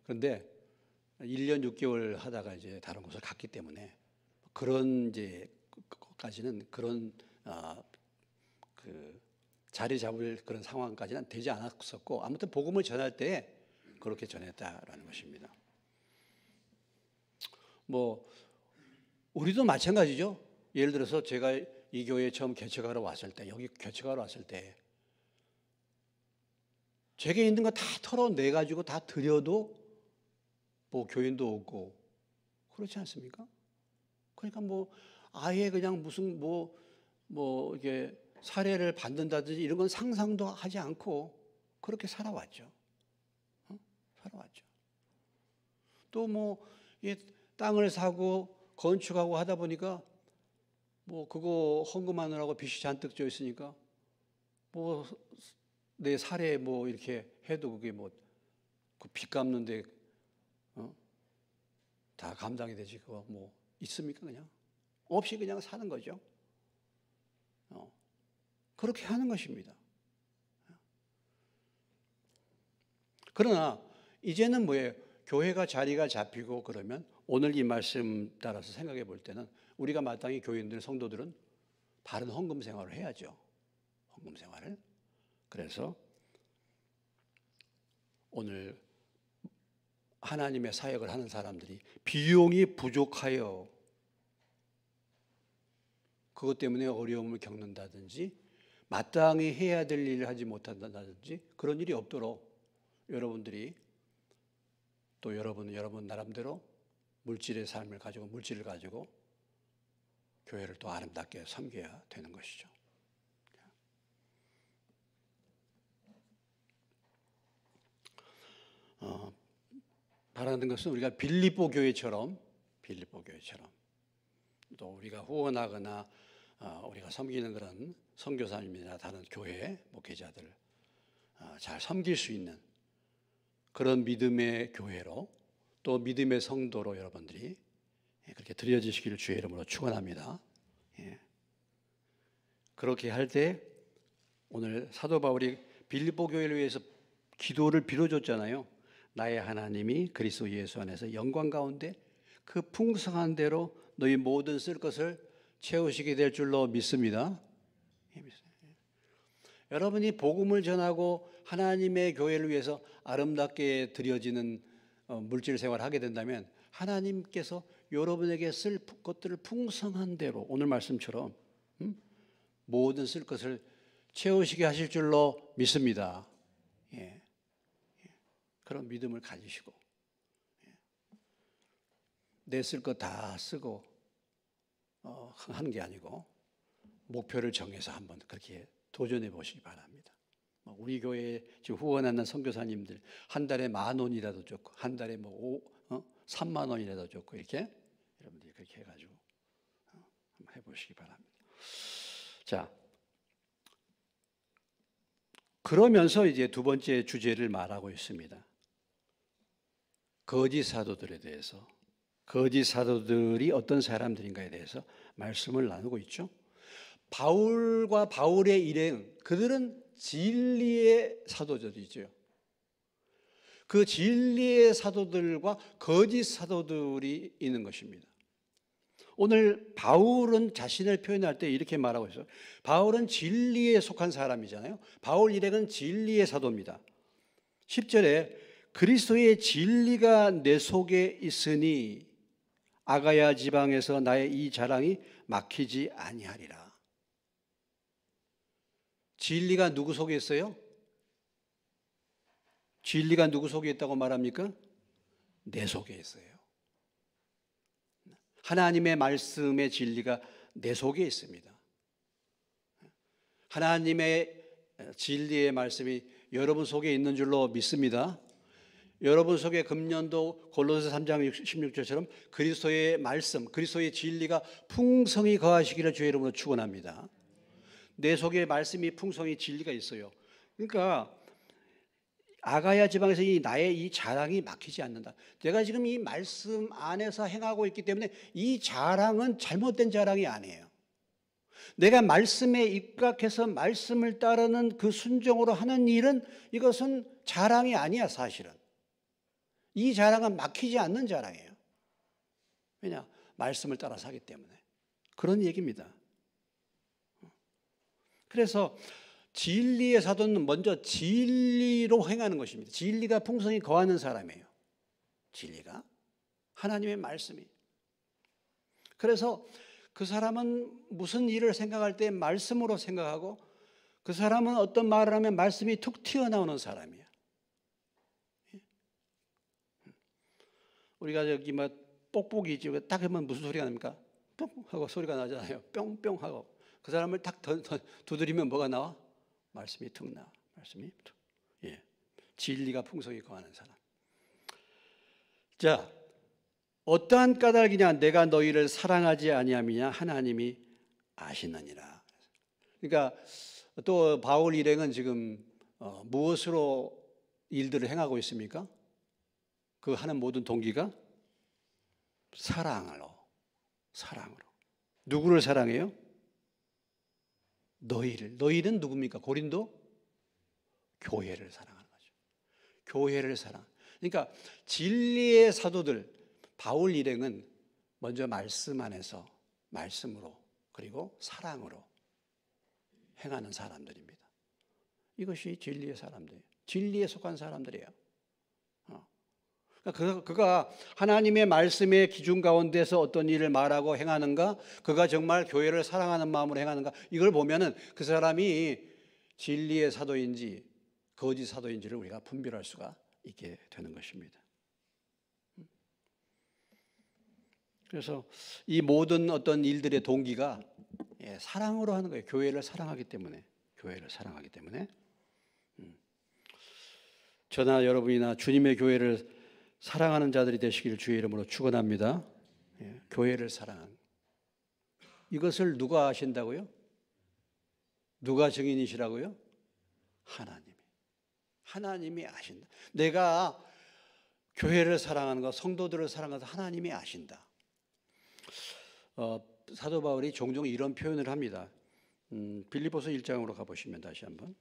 S1: 그런데 1년 6개월 하다가 이제 다른 곳을 갔기 때문에 그런 이제 까지는 그런 그 자리 잡을 그런 상황까지는 되지 않았었고, 아무튼 복음을 전할 때 그렇게 전했다라는 것입니다. 뭐 우리도 마찬가지죠. 예를 들어서 제가 이 교회에 처음 개척하러 왔을 때, 여기 개척하러 왔을 때 제게 있는 거 다 털어내 가지고 다 드려도 뭐 교인도 없고 그렇지 않습니까? 그러니까 뭐 아예 그냥 무슨 뭐 이게 사례를 받는다든지 이런 건 상상도 하지 않고 그렇게 살아왔죠. 살아왔죠. 또 뭐 땅을 사고 건축하고 하다 보니까 뭐 그거 헌금하느라고 빚이 잔뜩 져 있으니까 뭐 내 사례 뭐 이렇게 해도 그게 뭐 그 빚 갚는데 다 감당이 되지 그거 뭐 있습니까? 그냥 없이 그냥 사는 거죠. 그렇게 하는 것입니다. 그러나 이제는 뭐예요? 교회가 자리가 잡히고 그러면 오늘 이 말씀 따라서 생각해 볼 때는 우리가 마땅히 교인들, 성도들은 바른 헌금 생활을 해야죠. 헌금 생활을. 그래서 오늘 하나님의 사역을 하는 사람들이 비용이 부족하여 그것 때문에 어려움을 겪는다든지 마땅히 해야 될 일을 하지 못한다든지 그런 일이 없도록 여러분들이 또 여러분 나름대로 물질의 삶을 가지고 물질을 가지고 교회를 또 아름답게 섬겨야 되는 것이죠. 바라는 것은 우리가 빌립보 교회처럼 또 우리가 후원하거나 우리가 섬기는 그런 선교사님이나 다른 교회 목회자들을 잘 섬길 수 있는 그런 믿음의 교회로 또 믿음의 성도로 여러분들이 그렇게 드려지시기를 주의 이름으로 축원합니다. 그렇게 할 때 오늘 사도 바울이 빌립보 교회를 위해서 기도를 빌어줬잖아요. 나의 하나님이 그리스도 예수 안에서 영광 가운데 그 풍성한 대로 너희 모든 쓸 것을 채우시게 될 줄로 믿습니다. 여러분이 복음을 전하고 하나님의 교회를 위해서 아름답게 드려지는 물질 생활을 하게 된다면 하나님께서 여러분에게 쓸 것들을 풍성한 대로 오늘 말씀처럼 모든 쓸 것을 채우시게 하실 줄로 믿습니다. 그런 믿음을 가지시고 내 쓸 것 다 쓰고 하는 게 아니고 목표를 정해서 한번 그렇게 도전해 보시기 바랍니다. 우리 교회에 지금 후원하는 선교사님들 한 달에 10,000원이라도 좋고 한 달에 3만 원이라도 좋고 이렇게 여러분들이 그렇게 해가지고 한번 해보시기 바랍니다. 자, 그러면서 이제 두 번째 주제를 말하고 있습니다. 거짓 사도들에 대해서, 거짓 사도들이 어떤 사람들인가에 대해서 말씀을 나누고 있죠. 바울과 바울의 일행, 그들은 진리의 사도들이죠. 그 진리의 사도들과 거짓 사도들이 있는 것입니다. 오늘 바울은 자신을 표현할 때 이렇게 말하고 있어요. 바울은 진리에 속한 사람이잖아요. 바울 일행은 진리의 사도입니다. 10절에 그리스도의 진리가 내 속에 있으니 아가야 지방에서 나의 이 자랑이 막히지 아니하리라. 진리가 누구 속에 있어요? 진리가 누구 속에 있다고 말합니까? 내 속에 있어요. 하나님의 말씀의 진리가 내 속에 있습니다. 하나님의 진리의 말씀이 여러분 속에 있는 줄로 믿습니다. 여러분 속에 금년도 골로새 3장 16절처럼 그리스도의 말씀, 그리스도의 진리가 풍성히 거하시기를 주의 이름으로 축원합니다. 내 속에 말씀이 풍성히 진리가 있어요. 그러니까 아가야 지방에서 나의 이 자랑이 막히지 않는다. 내가 지금 이 말씀 안에서 행하고 있기 때문에 이 자랑은 잘못된 자랑이 아니에요. 내가 말씀에 입각해서 말씀을 따르는 그 순종으로 하는 일은 이것은 자랑이 아니야, 사실은. 이 자랑은 막히지 않는 자랑이에요. 왜냐? 말씀을 따라서 하기 때문에. 그런 얘기입니다. 그래서 진리의 사도는 먼저 진리로 행하는 것입니다. 진리가 풍성히 거하는 사람이에요. 진리가 하나님의 말씀이. 그래서 그 사람은 무슨 일을 생각할 때 말씀으로 생각하고 그 사람은 어떤 말을 하면 말씀이 툭 튀어나오는 사람이에요. 우리가 저기 뭐 뽁뽁이지 딱 하면 무슨 소리가 납니까? 뿅 하고 소리가 나잖아요. 뿅뿅 하고 그 사람을 딱 두드리면 뭐가 나와? 말씀이 툭 나와. 말씀이 툭. 예. 진리가 풍성히 거하는 사람. 자, 어떠한 까닭이냐? 내가 너희를 사랑하지 아니함이냐? 하나님이 아시느니라. 그러니까 또 바울 일행은 지금 무엇으로 일들을 행하고 있습니까? 그 하는 모든 동기가 사랑으로. 누구를 사랑해요? 너희를. 너희는 누굽니까? 고린도 교회를 사랑하는 거죠. 교회를 사랑. 그러니까 진리의 사도들 바울 일행은 먼저 말씀 안에서 말씀으로 그리고 사랑으로 행하는 사람들입니다. 이것이 진리의 사람들이에요. 진리에 속한 사람들이에요. 그가 하나님의 말씀의 기준 가운데서 어떤 일을 말하고 행하는가, 그가 정말 교회를 사랑하는 마음으로 행하는가, 이걸 보면은 그 사람이 진리의 사도인지 거짓 사도인지를 우리가 분별할 수가 있게 되는 것입니다. 그래서 이 모든 어떤 일들의 동기가 사랑으로 하는 거예요. 교회를 사랑하기 때문에. 저나 여러분이나 주님의 교회를 사랑하는 자들이 되시기를 주의 이름으로 축원합니다. 교회를 사랑하는 이것을 누가 아신다고요? 누가 증인이시라고요? 하나님이 아신다. 내가 교회를 사랑하는 것, 성도들을 사랑하는 것 하나님이 아신다. 사도 바울이 종종 이런 표현을 합니다. 빌립보서 1장으로 가보시면 다시 한번.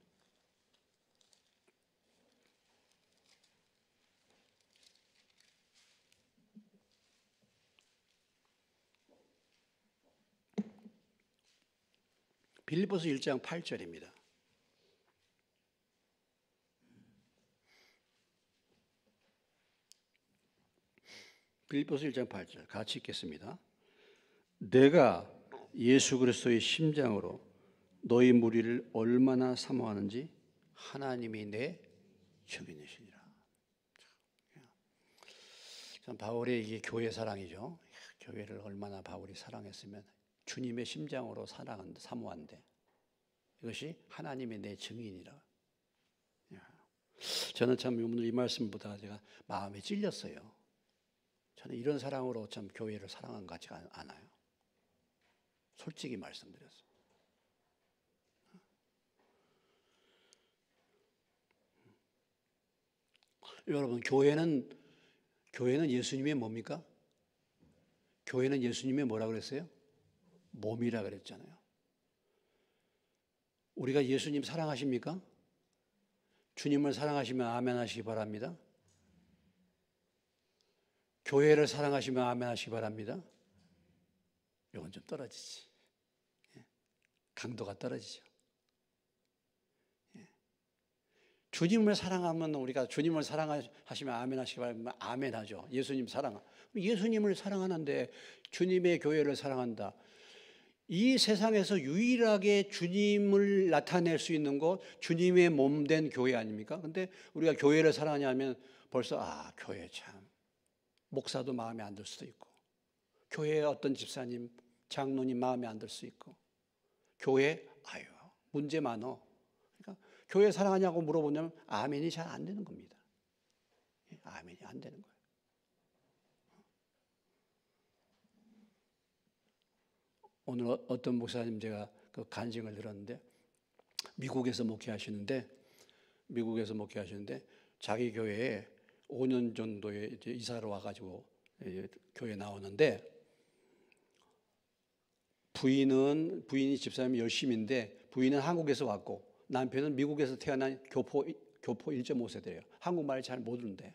S1: 빌립보서 1장 8절입니다. 빌립보서 1장 8절 같이 읽겠습니다. 내가 예수 그리스도의 심장으로 너희 무리를 얼마나 사모하는지 하나님이 내 증인이시니라. 참 바울의 이게 교회 사랑이죠. 교회를 얼마나 바울이 사랑했으면 주님의 심장으로 사모한대. 이것이 하나님의 내 증인이라. 저는 참 오늘 이 말씀보다 제가 마음에 찔렸어요. 저는 이런 사랑으로 참 교회를 사랑한 것 같지가 않아요. 솔직히 말씀드렸어요. 여러분, 교회는 예수님의 뭡니까? 교회는 예수님의 뭐라 그랬어요? 몸이라 그랬잖아요. 우리가 예수님 사랑하십니까? 주님을 사랑하시면 아멘 하시기 바랍니다. 교회를 사랑하시면 아멘 하시기 바랍니다. 이건 좀 떨어지지. 강도가 떨어지죠. 주님을 사랑하면 우리가 주님을 사랑하시면 아멘 하시기 바랍니다. 아멘 하죠. 예수님을 사랑하는데 주님의 교회를 사랑한다. 이 세상에서 유일하게 주님을 나타낼 수 있는 곳, 주님의 몸된 교회 아닙니까? 근데 우리가 교회를 사랑하냐 하면 벌써 교회 참 목사도 마음에 안 들 수도 있고, 교회의 어떤 집사님, 장로님 마음에 안 들 수 있고, 교회 문제 많어. 그러니까 교회 사랑하냐고 물어보냐면 아멘이 잘 안 되는 겁니다. 아멘이 안 되는 거예요. 오늘 어떤 목사님 제가 그 간증을 들었는데 미국에서 목회하시는데 자기 교회에 5년 정도에 이제 이사를 와가지고 교회 나오는데, 부인이 집사람이 열심인데 부인은 한국에서 왔고 남편은 미국에서 태어난 교포 1.5세대예요. 한국말을 잘 모르는데.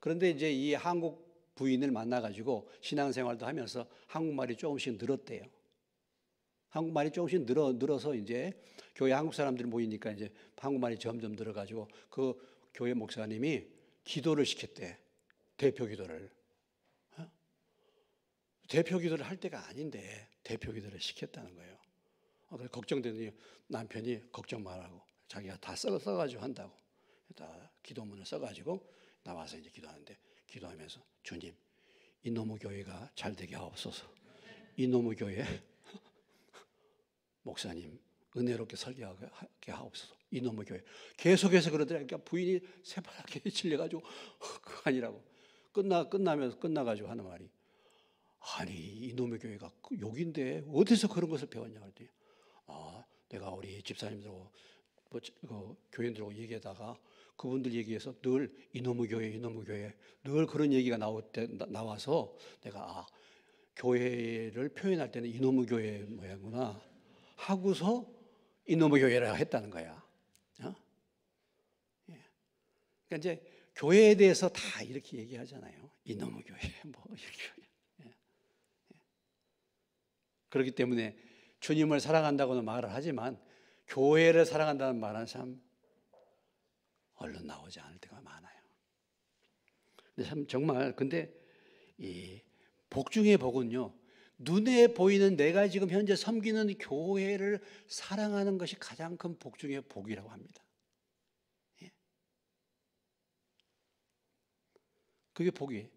S1: 그런데 이제 이 한국 부인을 만나가지고 신앙생활도 하면서 한국말이 조금씩 늘었대요. 한국말이 조금씩 늘어서 이제 교회 한국 사람들이 모이니까 이제 한국말이 점점 늘어가지고 그 교회 목사님이 기도를 시켰대. 대표 기도를. 대표 기도를 할 때가 아닌데 대표 기도를 시켰다는 거예요. 그래서 걱정되더니 남편이 걱정 말라고 자기가 다 써가지고 한다고. 다 기도문을 써가지고 나와서 이제 기도하는데, 기도하면서 주님, 이놈의 교회가 잘 되게 하옵소서. 이놈의 교회 목사님 은혜롭게 설교하게 하옵소서. 이놈의 교회. 계속해서 그러더라고요. 그러니까 부인이 새파랗게 질려가지고 그거 아니라고. 끝나가지고 하는 말이, 아니 이놈의 교회가 욕인데 어디서 그런 것을 배웠냐 그랬더니, 내가 우리 집사님들하고 교인들하고 얘기하다가 그분들 얘기해서 늘 이놈의 교회 늘 그런 얘기가 나와서 내가 교회를 표현할 때는 이놈의 교회 모양구나 하고서 이놈의 교회라 했다는 거야. 그러니까 이제 교회에 대해서 다 이렇게 얘기하잖아요. 이놈의 교회 뭐 이렇게. 그렇기 때문에 주님을 사랑한다고는 말을 하지만 교회를 사랑한다는 말은 참 얼른 나오지 않을 때가 많아요. 근데 참 정말 근데 이 복 중의 복은요, 눈에 보이는 내가 지금 현재 섬기는 교회를 사랑하는 것이 가장 큰 복 중의 복이라고 합니다. 그게 복이에요.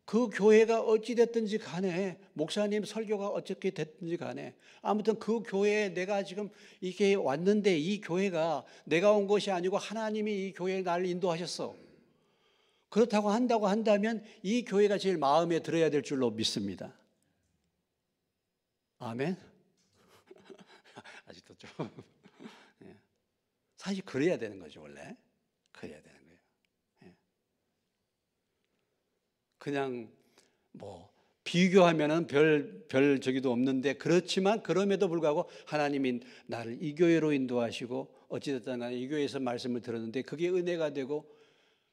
S1: 그 교회가 어찌됐든지 간에, 목사님 설교가 어떻게 됐든지 간에, 아무튼 그 교회에 내가 지금 이렇게 왔는데 이 교회가 내가 온 것이 아니고 하나님이 이 교회에 나를 인도하셨어. 그렇다고 한다면 이 교회가 제일 마음에 들어야 될 줄로 믿습니다. 아멘? 아직도 좀. 사실 그래야 되는 거죠, 원래. 그래야 되는 거예요. 그냥 뭐 비교하면은 별 저기도 없는데, 그렇지만 그럼에도 불구하고 하나님이 나를 이 교회로 인도하시고 어찌됐든 간에 이 교회에서 말씀을 들었는데 그게 은혜가 되고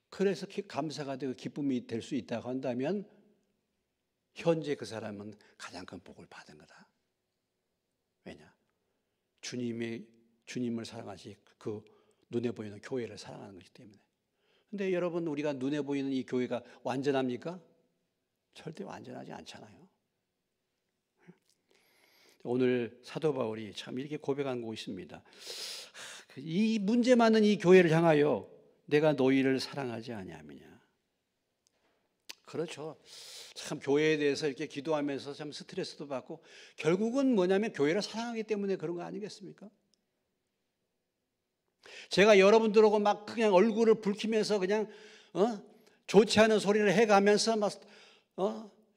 S1: 그래서 감사가 되고 기쁨이 될 수 있다고 한다면 현재 그 사람은 가장 큰 복을 받은 거다. 왜냐? 주님을 사랑하시 그 눈에 보이는 교회를 사랑하는 것이기 때문에. 근데 여러분, 우리가 눈에 보이는 이 교회가 완전합니까? 절대 완전하지 않잖아요. 오늘 사도 바울이 참 이렇게 고백한 곳이 있습니다. 이 문제 많은 이 교회를 향하여 내가 너희를 사랑하지 아니하느냐. 그렇죠. 참 교회에 대해서 이렇게 기도하면서 참 스트레스도 받고, 결국은 뭐냐면 교회를 사랑하기 때문에 그런 거 아니겠습니까? 제가 여러분들하고 막 그냥 얼굴을 붉히면서 그냥 좋지 않은 소리를 해가면서 막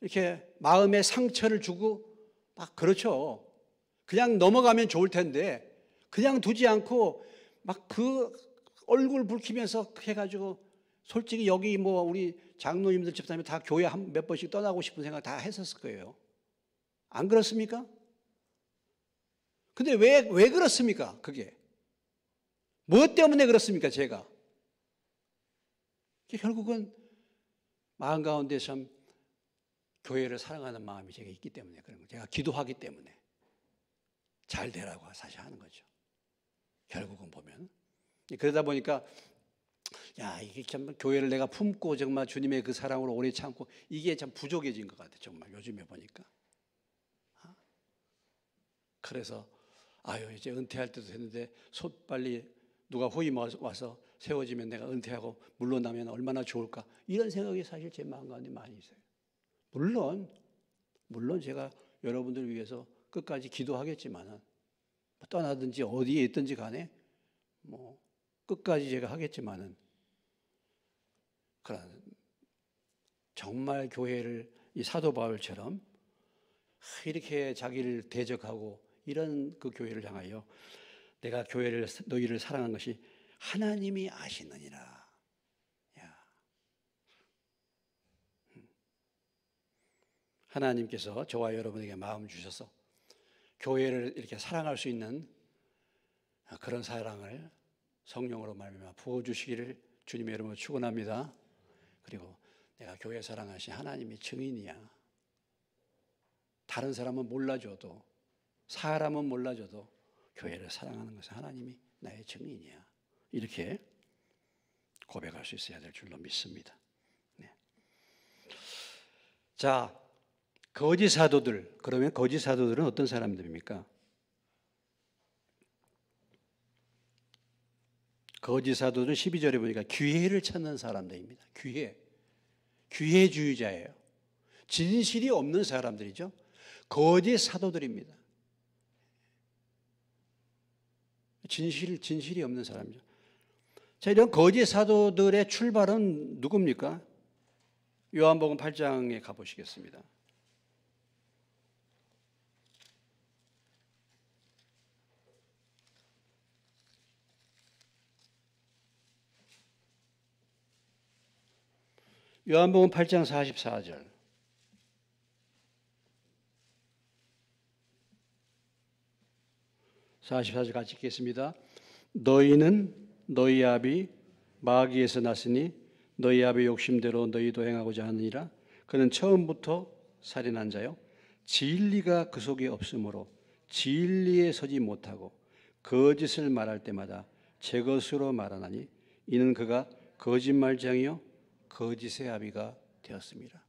S1: 이렇게 마음에 상처를 주고 막 그렇죠. 그냥 넘어가면 좋을 텐데 그냥 두지 않고 막 그 얼굴 붉히면서 해가지고, 솔직히 여기 뭐 우리 장로님들 집사님 다 교회 몇 번씩 떠나고 싶은 생각 다 했었을 거예요. 안 그렇습니까? 근데 왜 그렇습니까? 그게 무엇 때문에 그렇습니까? 제가 결국은 마음 가운데 참 교회를 사랑하는 마음이 제가 있기 때문에 그런 거예요. 제가 기도하기 때문에 잘 되라고 사실 하는 거죠. 결국은 보면. 그러다 보니까 이게 참 교회를 내가 품고 정말 주님의 그 사랑으로 오래 참고, 이게 참 부족해진 것 같아요. 정말 요즘에 보니까. 그래서 이제 은퇴할 때도 됐는데 빨리 누가 후임 와서 세워지면 내가 은퇴하고 물러나면 얼마나 좋을까, 이런 생각이 사실 제 마음 가운데 많이 있어요. 물론 제가 여러분들을 위해서 끝까지 기도하겠지만은, 떠나든지 어디에 있든지 간에 뭐 끝까지 제가 하겠지만은, 그런 정말 교회를 이 사도 바울처럼 이렇게 자기를 대적하고 이런 그 교회를 향하여 내가 너희를 사랑한 것이 하나님이 아시느니라. 하나님께서 저와 여러분에게 마음 주셔서 교회를 이렇게 사랑할 수 있는 그런 사랑을 성령으로 말미암아 부어주시기를 주님의 이름으로 축원합니다. 그리고 내가 교회 사랑하신 하나님의 증인이야. 다른 사람은 몰라줘도, 사람은 몰라줘도 교회를 사랑하는 것은 하나님이 나의 증인이야. 이렇게 고백할 수 있어야 될 줄로 믿습니다. 네. 자, 거짓 사도들. 그러면 거짓 사도들은 어떤 사람들입니까? 거짓 사도들은 12절에 보니까 기회를 찾는 사람들입니다. 기회주의자예요. 진실이 없는 사람들이죠. 거짓 사도들입니다. 진실이 없는 사람이죠. 자, 이런 거짓 사도들의 출발은 누굽니까? 요한복음 8장에 가보시겠습니다. 요한복음 8장 44절. 같이 읽겠습니다. 너희는 너희 아비 마귀에서 났으니 너희 아비 욕심대로 너희도 행하고자 하느니라. 그는 처음부터 살인한 자요 진리가 그 속에 없으므로 진리에 서지 못하고 거짓을 말할 때마다 제 것으로 말하나니 이는 그가 거짓말장이요 거짓의 아비가 되었습니다.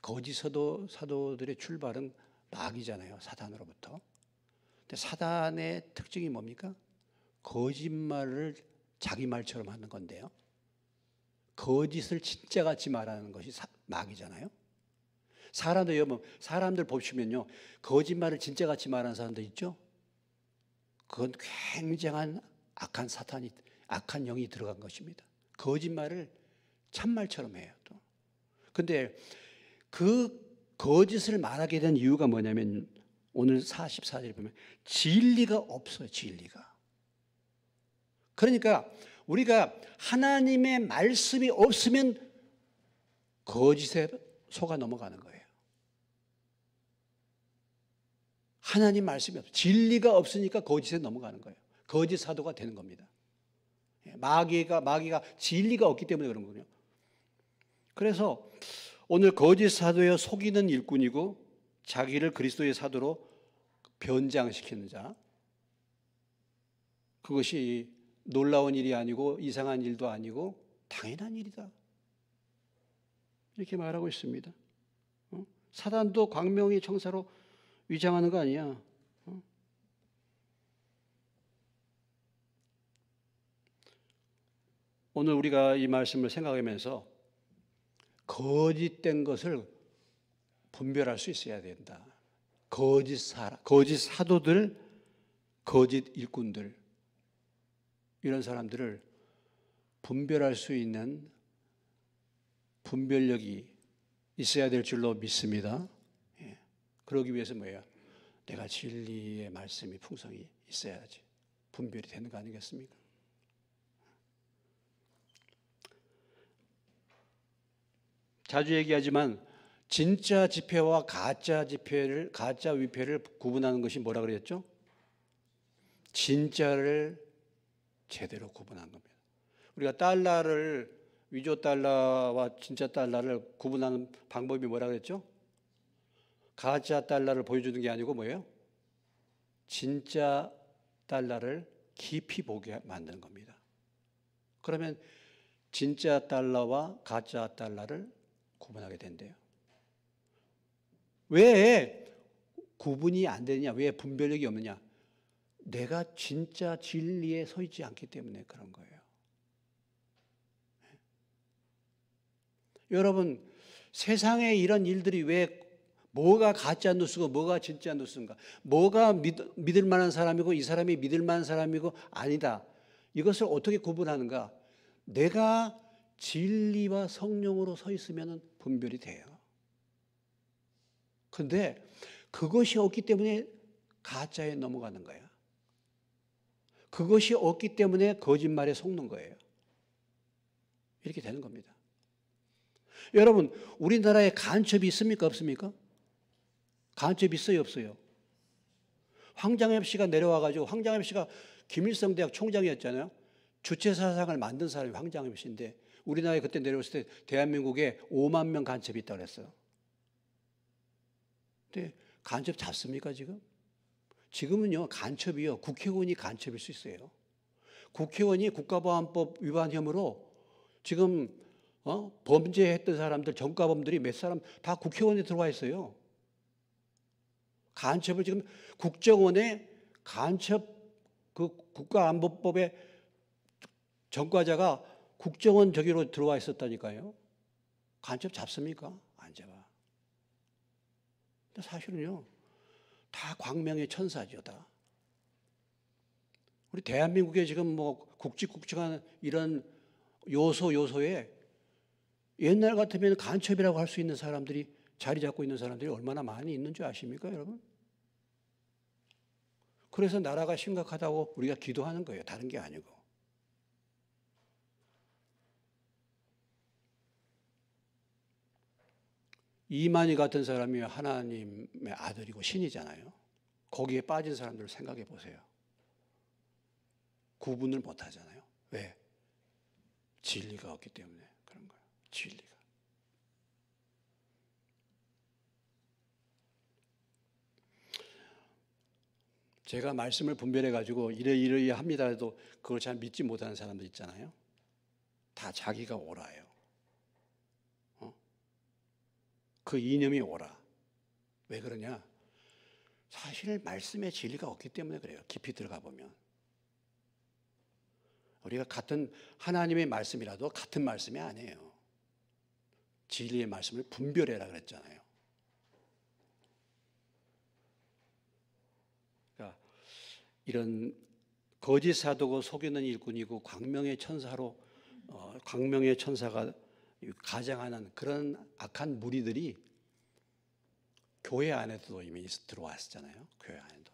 S1: 거짓 사도들의 출발은 마귀잖아요. 사단으로부터. 근데 사단의 특징이 뭡니까? 거짓말을 자기 말처럼 하는 건데요. 거짓을 진짜같이 말하는 것이 마귀잖아요. 사람들 보시면요, 거짓말을 진짜같이 말하는 사람들 있죠? 그건 굉장한 악한 영이 들어간 것입니다. 거짓말을 참말처럼 해요, 또. 근데 그 거짓을 말하게 된 이유가 뭐냐면, 오늘 44절에 보면, 진리가 없어요, 진리가. 그러니까, 우리가 하나님의 말씀이 없으면 거짓에 속아 넘어가는 거예요. 하나님 말씀이 없어요. 진리가 없으니까 거짓에 넘어가는 거예요. 거짓 사도가 되는 겁니다. 마귀가 진리가 없기 때문에 그런 거군요. 그래서 오늘 거짓 사도여 속이는 일꾼이고 자기를 그리스도의 사도로 변장시키는 자, 그것이 놀라운 일이 아니고 이상한 일도 아니고 당연한 일이다, 이렇게 말하고 있습니다. 사단도 광명의 청사로 위장하는 거 아니야. 오늘 우리가 이 말씀을 생각하면서 거짓된 것을 분별할 수 있어야 된다. 거짓 사도들, 거짓 일꾼들, 이런 사람들을 분별할 수 있는 분별력이 있어야 될 줄로 믿습니다. 그러기 위해서 뭐예요? 내가 진리의 말씀이 풍성히 있어야지 분별이 되는 거 아니겠습니까? 자주 얘기하지만 진짜 지폐와 가짜 위폐를 구분하는 것이 뭐라 그랬죠? 진짜를 제대로 구분한 겁니다. 우리가 위조 달러와 진짜 달러를 구분하는 방법이 뭐라 그랬죠? 가짜 달러를 보여주는 게 아니고 뭐예요? 진짜 달러를 깊이 보게 만드는 겁니다. 그러면 진짜 달러와 가짜 달러를 구분하게 된대요. 왜 구분이 안 되느냐? 왜 분별력이 없느냐? 내가 진짜 진리에 서 있지 않기 때문에 그런 거예요. 여러분, 세상에 이런 일들이 왜 뭐가 가짜 뉴스고 뭐가 진짜 뉴스인가? 뭐가 믿을 만한 사람이고 이 사람이 믿을 만한 사람이고 아니다. 이것을 어떻게 구분하는가? 내가 진리와 성령으로 서 있으면 분별이 돼요. 그런데 그것이 없기 때문에 가짜에 넘어가는 거예요. 그것이 없기 때문에 거짓말에 속는 거예요. 이렇게 되는 겁니다. 여러분, 우리나라에 간첩이 있습니까? 없습니까? 간첩 있어요, 없어요? 황장엽 씨가 내려와가지고, 황장엽 씨가 김일성 대학 총장이었잖아요. 주체사상을 만든 사람이 황장엽 씨인데, 우리나라에 그때 내려왔을 때 대한민국에 5만 명 간첩이 있다고 그랬어요. 근데 간첩 잡습니까, 지금? 지금은요, 간첩이요, 국회의원이 간첩일 수 있어요. 국회의원이 국가보안법 위반 혐의로 지금 범죄했던 사람들, 전과범들이 몇 사람 다 국회의원에 들어와 있어요. 간첩을 지금 국정원에 간첩 그 국가안보법의 전과자가 국정원 저기로 들어와 있었다니까요. 간첩 잡습니까? 안 잡아. 근데 사실은요, 다 광명의 천사죠, 다. 우리 대한민국에 지금 뭐 굵직굵직한 이런 요소에 옛날 같으면 간첩이라고 할 수 있는 사람들이 자리 잡고 있는 사람들이 얼마나 많이 있는 줄 아십니까, 여러분? 그래서 나라가 심각하다고 우리가 기도하는 거예요. 다른 게 아니고. 이만희 같은 사람이 하나님의 아들이고 신이잖아요. 거기에 빠진 사람들을 생각해 보세요. 구분을 못 하잖아요. 왜? 진리가 없기 때문에 그런 거예요. 진리가. 제가 말씀을 분별해 가지고 이러이러이 합니다 해도 그걸 잘 믿지 못하는 사람들 있잖아요. 다 자기가 옳아요. 그 이념이 옳아. 왜 그러냐? 사실 말씀의 진리가 없기 때문에 그래요. 깊이 들어가 보면. 우리가 같은 하나님의 말씀이라도 같은 말씀이 아니에요. 진리의 말씀을 분별해라 그랬잖아요. 그러니까 이런 거짓 사도고 속이는 일꾼이고 광명의 천사로 광명의 천사가 가장하는 그런 악한 무리들이 교회 안에도 이미 들어왔었잖아요. 교회 안에도.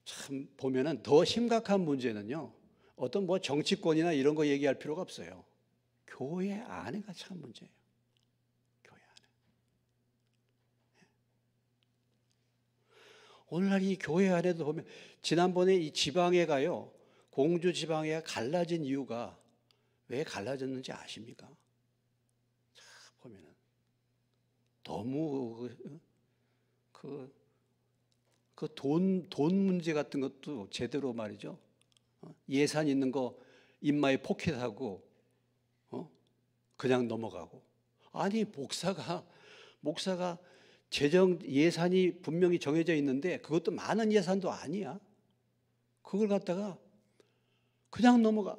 S1: 참 보면은 더 심각한 문제는요. 어떤 뭐 정치권이나 이런 거 얘기할 필요가 없어요. 교회 안에가 참 문제예요. 교회 안에. 오늘날 이 교회 안에도 보면 지난번에 이 지방에 가요. 공주 지방에 갈라진 이유가 왜 갈라졌는지 아십니까? 자, 보면은 너무 돈 문제 같은 것도 제대로 말이죠. 예산 있는 거 입마에 포켓하고 그냥 넘어가고. 아니 목사가 재정 예산이 분명히 정해져 있는데 그것도 많은 예산도 아니야. 그걸 갖다가 그냥 넘어가.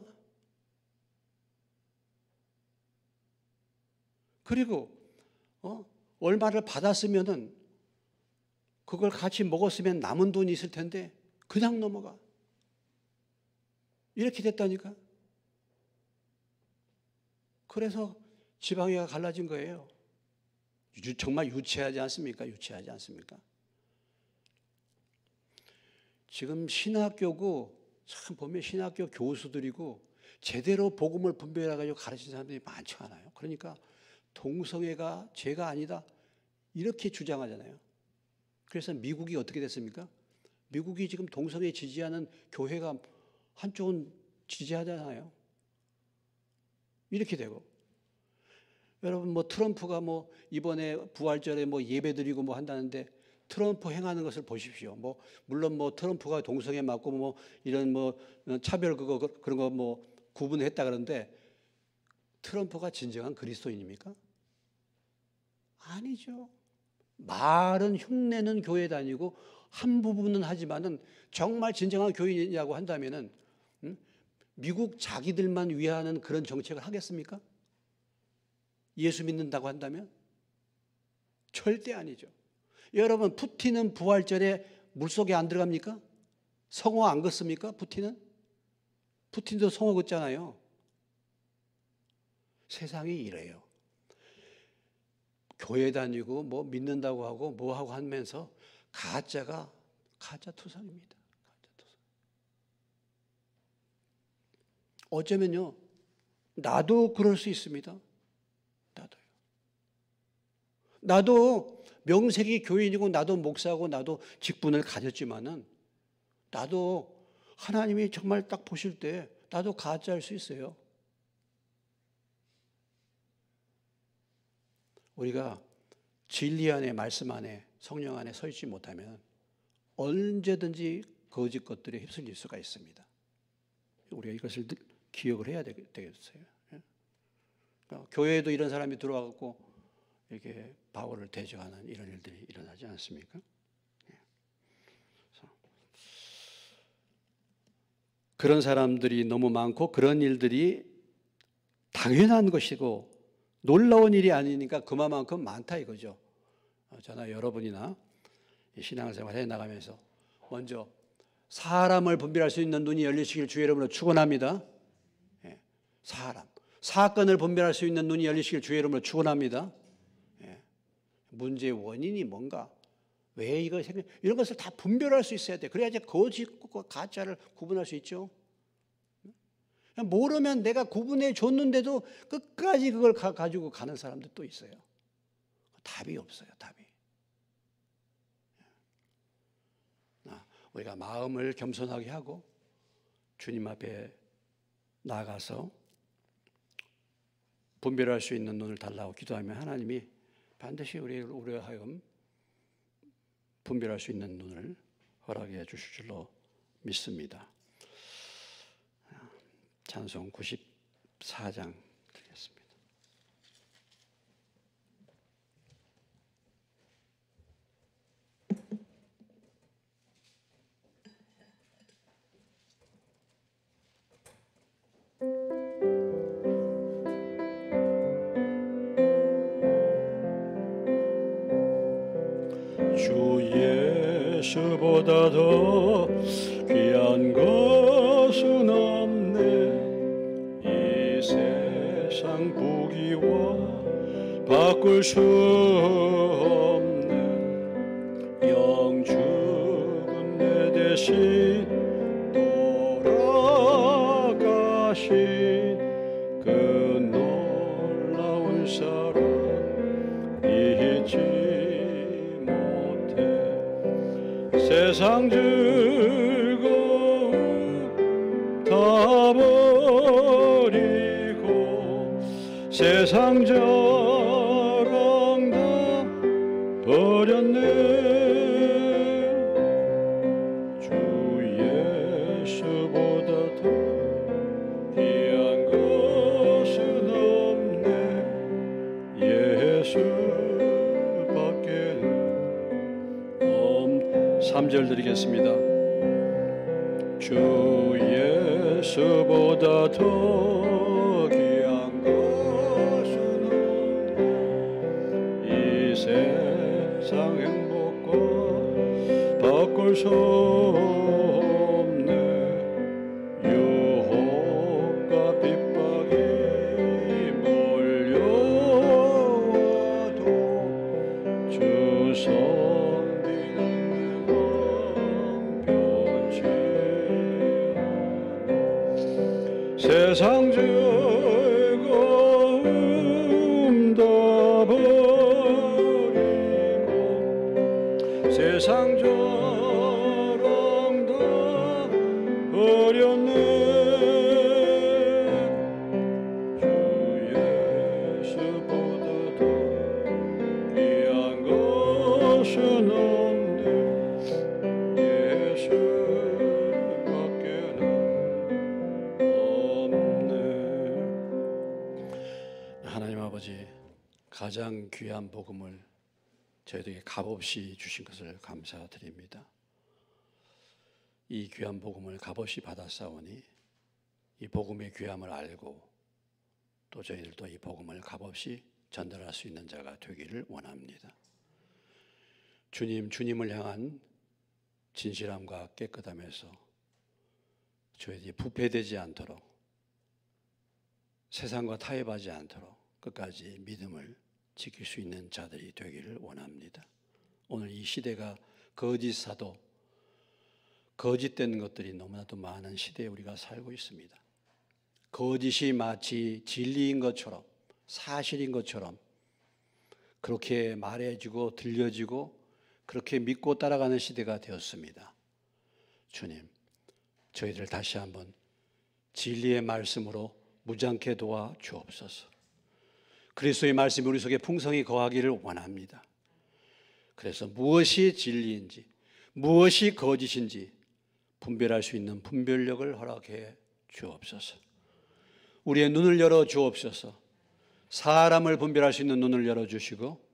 S1: 그리고 얼마를 받았으면은 그걸 같이 먹었으면 남은 돈이 있을 텐데 그냥 넘어가. 이렇게 됐다니까. 그래서 지방회가 갈라진 거예요. 정말 유치하지 않습니까? 유치하지 않습니까? 지금 신학교고 참 보면 신학교 교수들이고 제대로 복음을 분별해가지고 가르치는 사람들이 많지 않아요. 그러니까 동성애가 죄가 아니다 이렇게 주장하잖아요. 그래서 미국이 어떻게 됐습니까? 미국이 지금 동성애 지지하는 교회가 한쪽은 지지하잖아요. 이렇게 되고. 여러분 뭐 트럼프가 뭐 이번에 부활절에 뭐 예배드리고 뭐 한다는데 트럼프 행하는 것을 보십시오. 뭐 물론 뭐 트럼프가 동성애 맞고 뭐 이런 뭐 차별 그런 거 뭐 구분했다 그러는데 트럼프가 진정한 그리스도인입니까? 아니죠. 말은 흉내는 교회 다니고 한 부분은 하지만은 정말 진정한 교인이냐고 한다면은 미국 자기들만 위하는 그런 정책을 하겠습니까? 예수 믿는다고 한다면? 절대 아니죠. 여러분 푸틴은 부활절에 물속에 안 들어갑니까? 성호 안 걷습니까? 푸틴도 성호 걷잖아요. 세상이 이래요. 교회 다니고 뭐 믿는다고 하고 뭐 하고 하면서 가짜 투성입니다. 가짜 투성. 어쩌면요 나도 그럴 수 있습니다. 나도요. 나도 명색이 교인이고 나도 목사고 나도 직분을 가졌지만은 나도 하나님이 정말 딱 보실 때 나도 가짜일 수 있어요. 우리가 진리 안에, 말씀 안에, 성령 안에 서 있지 못하면 언제든지 거짓 것들에 휩쓸릴 수가 있습니다. 우리가 이것을 기억을 해야 되겠어요. 그러니까 교회에도 이런 사람이 들어와갖고 이렇게 바울을 대적하는 이런 일들이 일어나지 않습니까? 그런 사람들이 너무 많고 그런 일들이 당연한 것이고 놀라운 일이 아니니까 그만큼 많다 이거죠. 저나 여러분이나 신앙생활 해나가면서 먼저 사람을 분별할 수 있는 눈이 열리시길 주의 이름으로 축원합니다. 사람, 사건을 분별할 수 있는 눈이 열리시길 주의 이름으로 축원합니다. 문제의 원인이 뭔가, 왜 이거 생겨, 이런 것을 다 분별할 수 있어야 돼. 그래야지 거짓과 가짜를 구분할 수 있죠. 모르면 내가 구분해 줬는데도 끝까지 그걸 가지고 가는 사람들 또 있어요. 답이 없어요, 답이. 우리가 마음을 겸손하게 하고 주님 앞에 나아가서 분별할 수 있는 눈을 달라고 기도하면 하나님이 반드시 우리로 하여금 분별할 수 있는 눈을 허락해 주실 줄로 믿습니다. 찬송 94장 드리겠습니다. 주 예수보다 더 귀한 것은 없네. 이 세상 보기와 바꿀 수 없네. 영 죽은 내 대신 돌아가신 그 놀라운 사랑 잊지 세상 즐거움 다 버리고 세상 자랑 다 버렸네. 주 예수보다 더 귀한 것은 없네. 예수밖에는 3절 드리겠습니다. 주 예수보다 더 귀한 것은 없네. 이 세상 행복과 바꿀 수 없네. 유혹과 핍박이 몰려와도 주 손 세상 즐거움 다 버리고 세상 자랑 다 버렸네. 주 예수보다 더 귀한 것은 없네. 예수밖에는 하나님 아버지, 가장 귀한 복음을 저희들에게 값없이 주신 것을 감사드립니다. 이 귀한 복음을 값없이 받았사오니 이 복음의 귀함을 알고 또 저희들도 이 복음을 값없이 전달할 수 있는 자가 되기를 원합니다. 주님을 향한 진실함과 깨끗함에서 저희들이 부패되지 않도록, 세상과 타협하지 않도록 끝까지 믿음을 지킬 수 있는 자들이 되기를 원합니다. 오늘 이 시대가 거짓 사도, 거짓된 것들이 너무나도 많은 시대에 우리가 살고 있습니다. 거짓이 마치 진리인 것처럼, 사실인 것처럼 그렇게 말해지고 들려지고 그렇게 믿고 따라가는 시대가 되었습니다. 주님, 저희들 다시 한번 진리의 말씀으로 무장케 도와 주옵소서. 그리스도의 말씀이 우리 속에 풍성히 거하기를 원합니다. 그래서 무엇이 진리인지 무엇이 거짓인지 분별할 수 있는 분별력을 허락해 주옵소서. 우리의 눈을 열어 주옵소서. 사람을 분별할 수 있는 눈을 열어주시고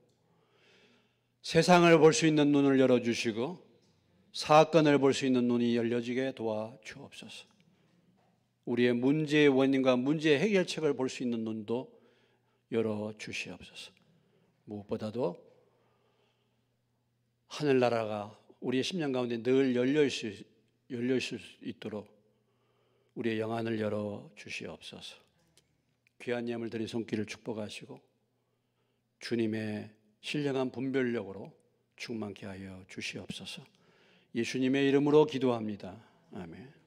S1: 세상을 볼 수 있는 눈을 열어주시고 사건을 볼 수 있는 눈이 열려지게 도와 주옵소서. 우리의 문제의 원인과 문제의 해결책을 볼 수 있는 눈도 열어주시옵소서. 무엇보다도 하늘나라가 우리의 심령 가운데 늘 열려 있을 수 있도록 우리의 영안을 열어주시옵소서. 귀한 예물 드린 손길을 축복하시고 주님의 신령한 분별력으로 충만케 하여 주시옵소서. 예수님의 이름으로 기도합니다. 아멘.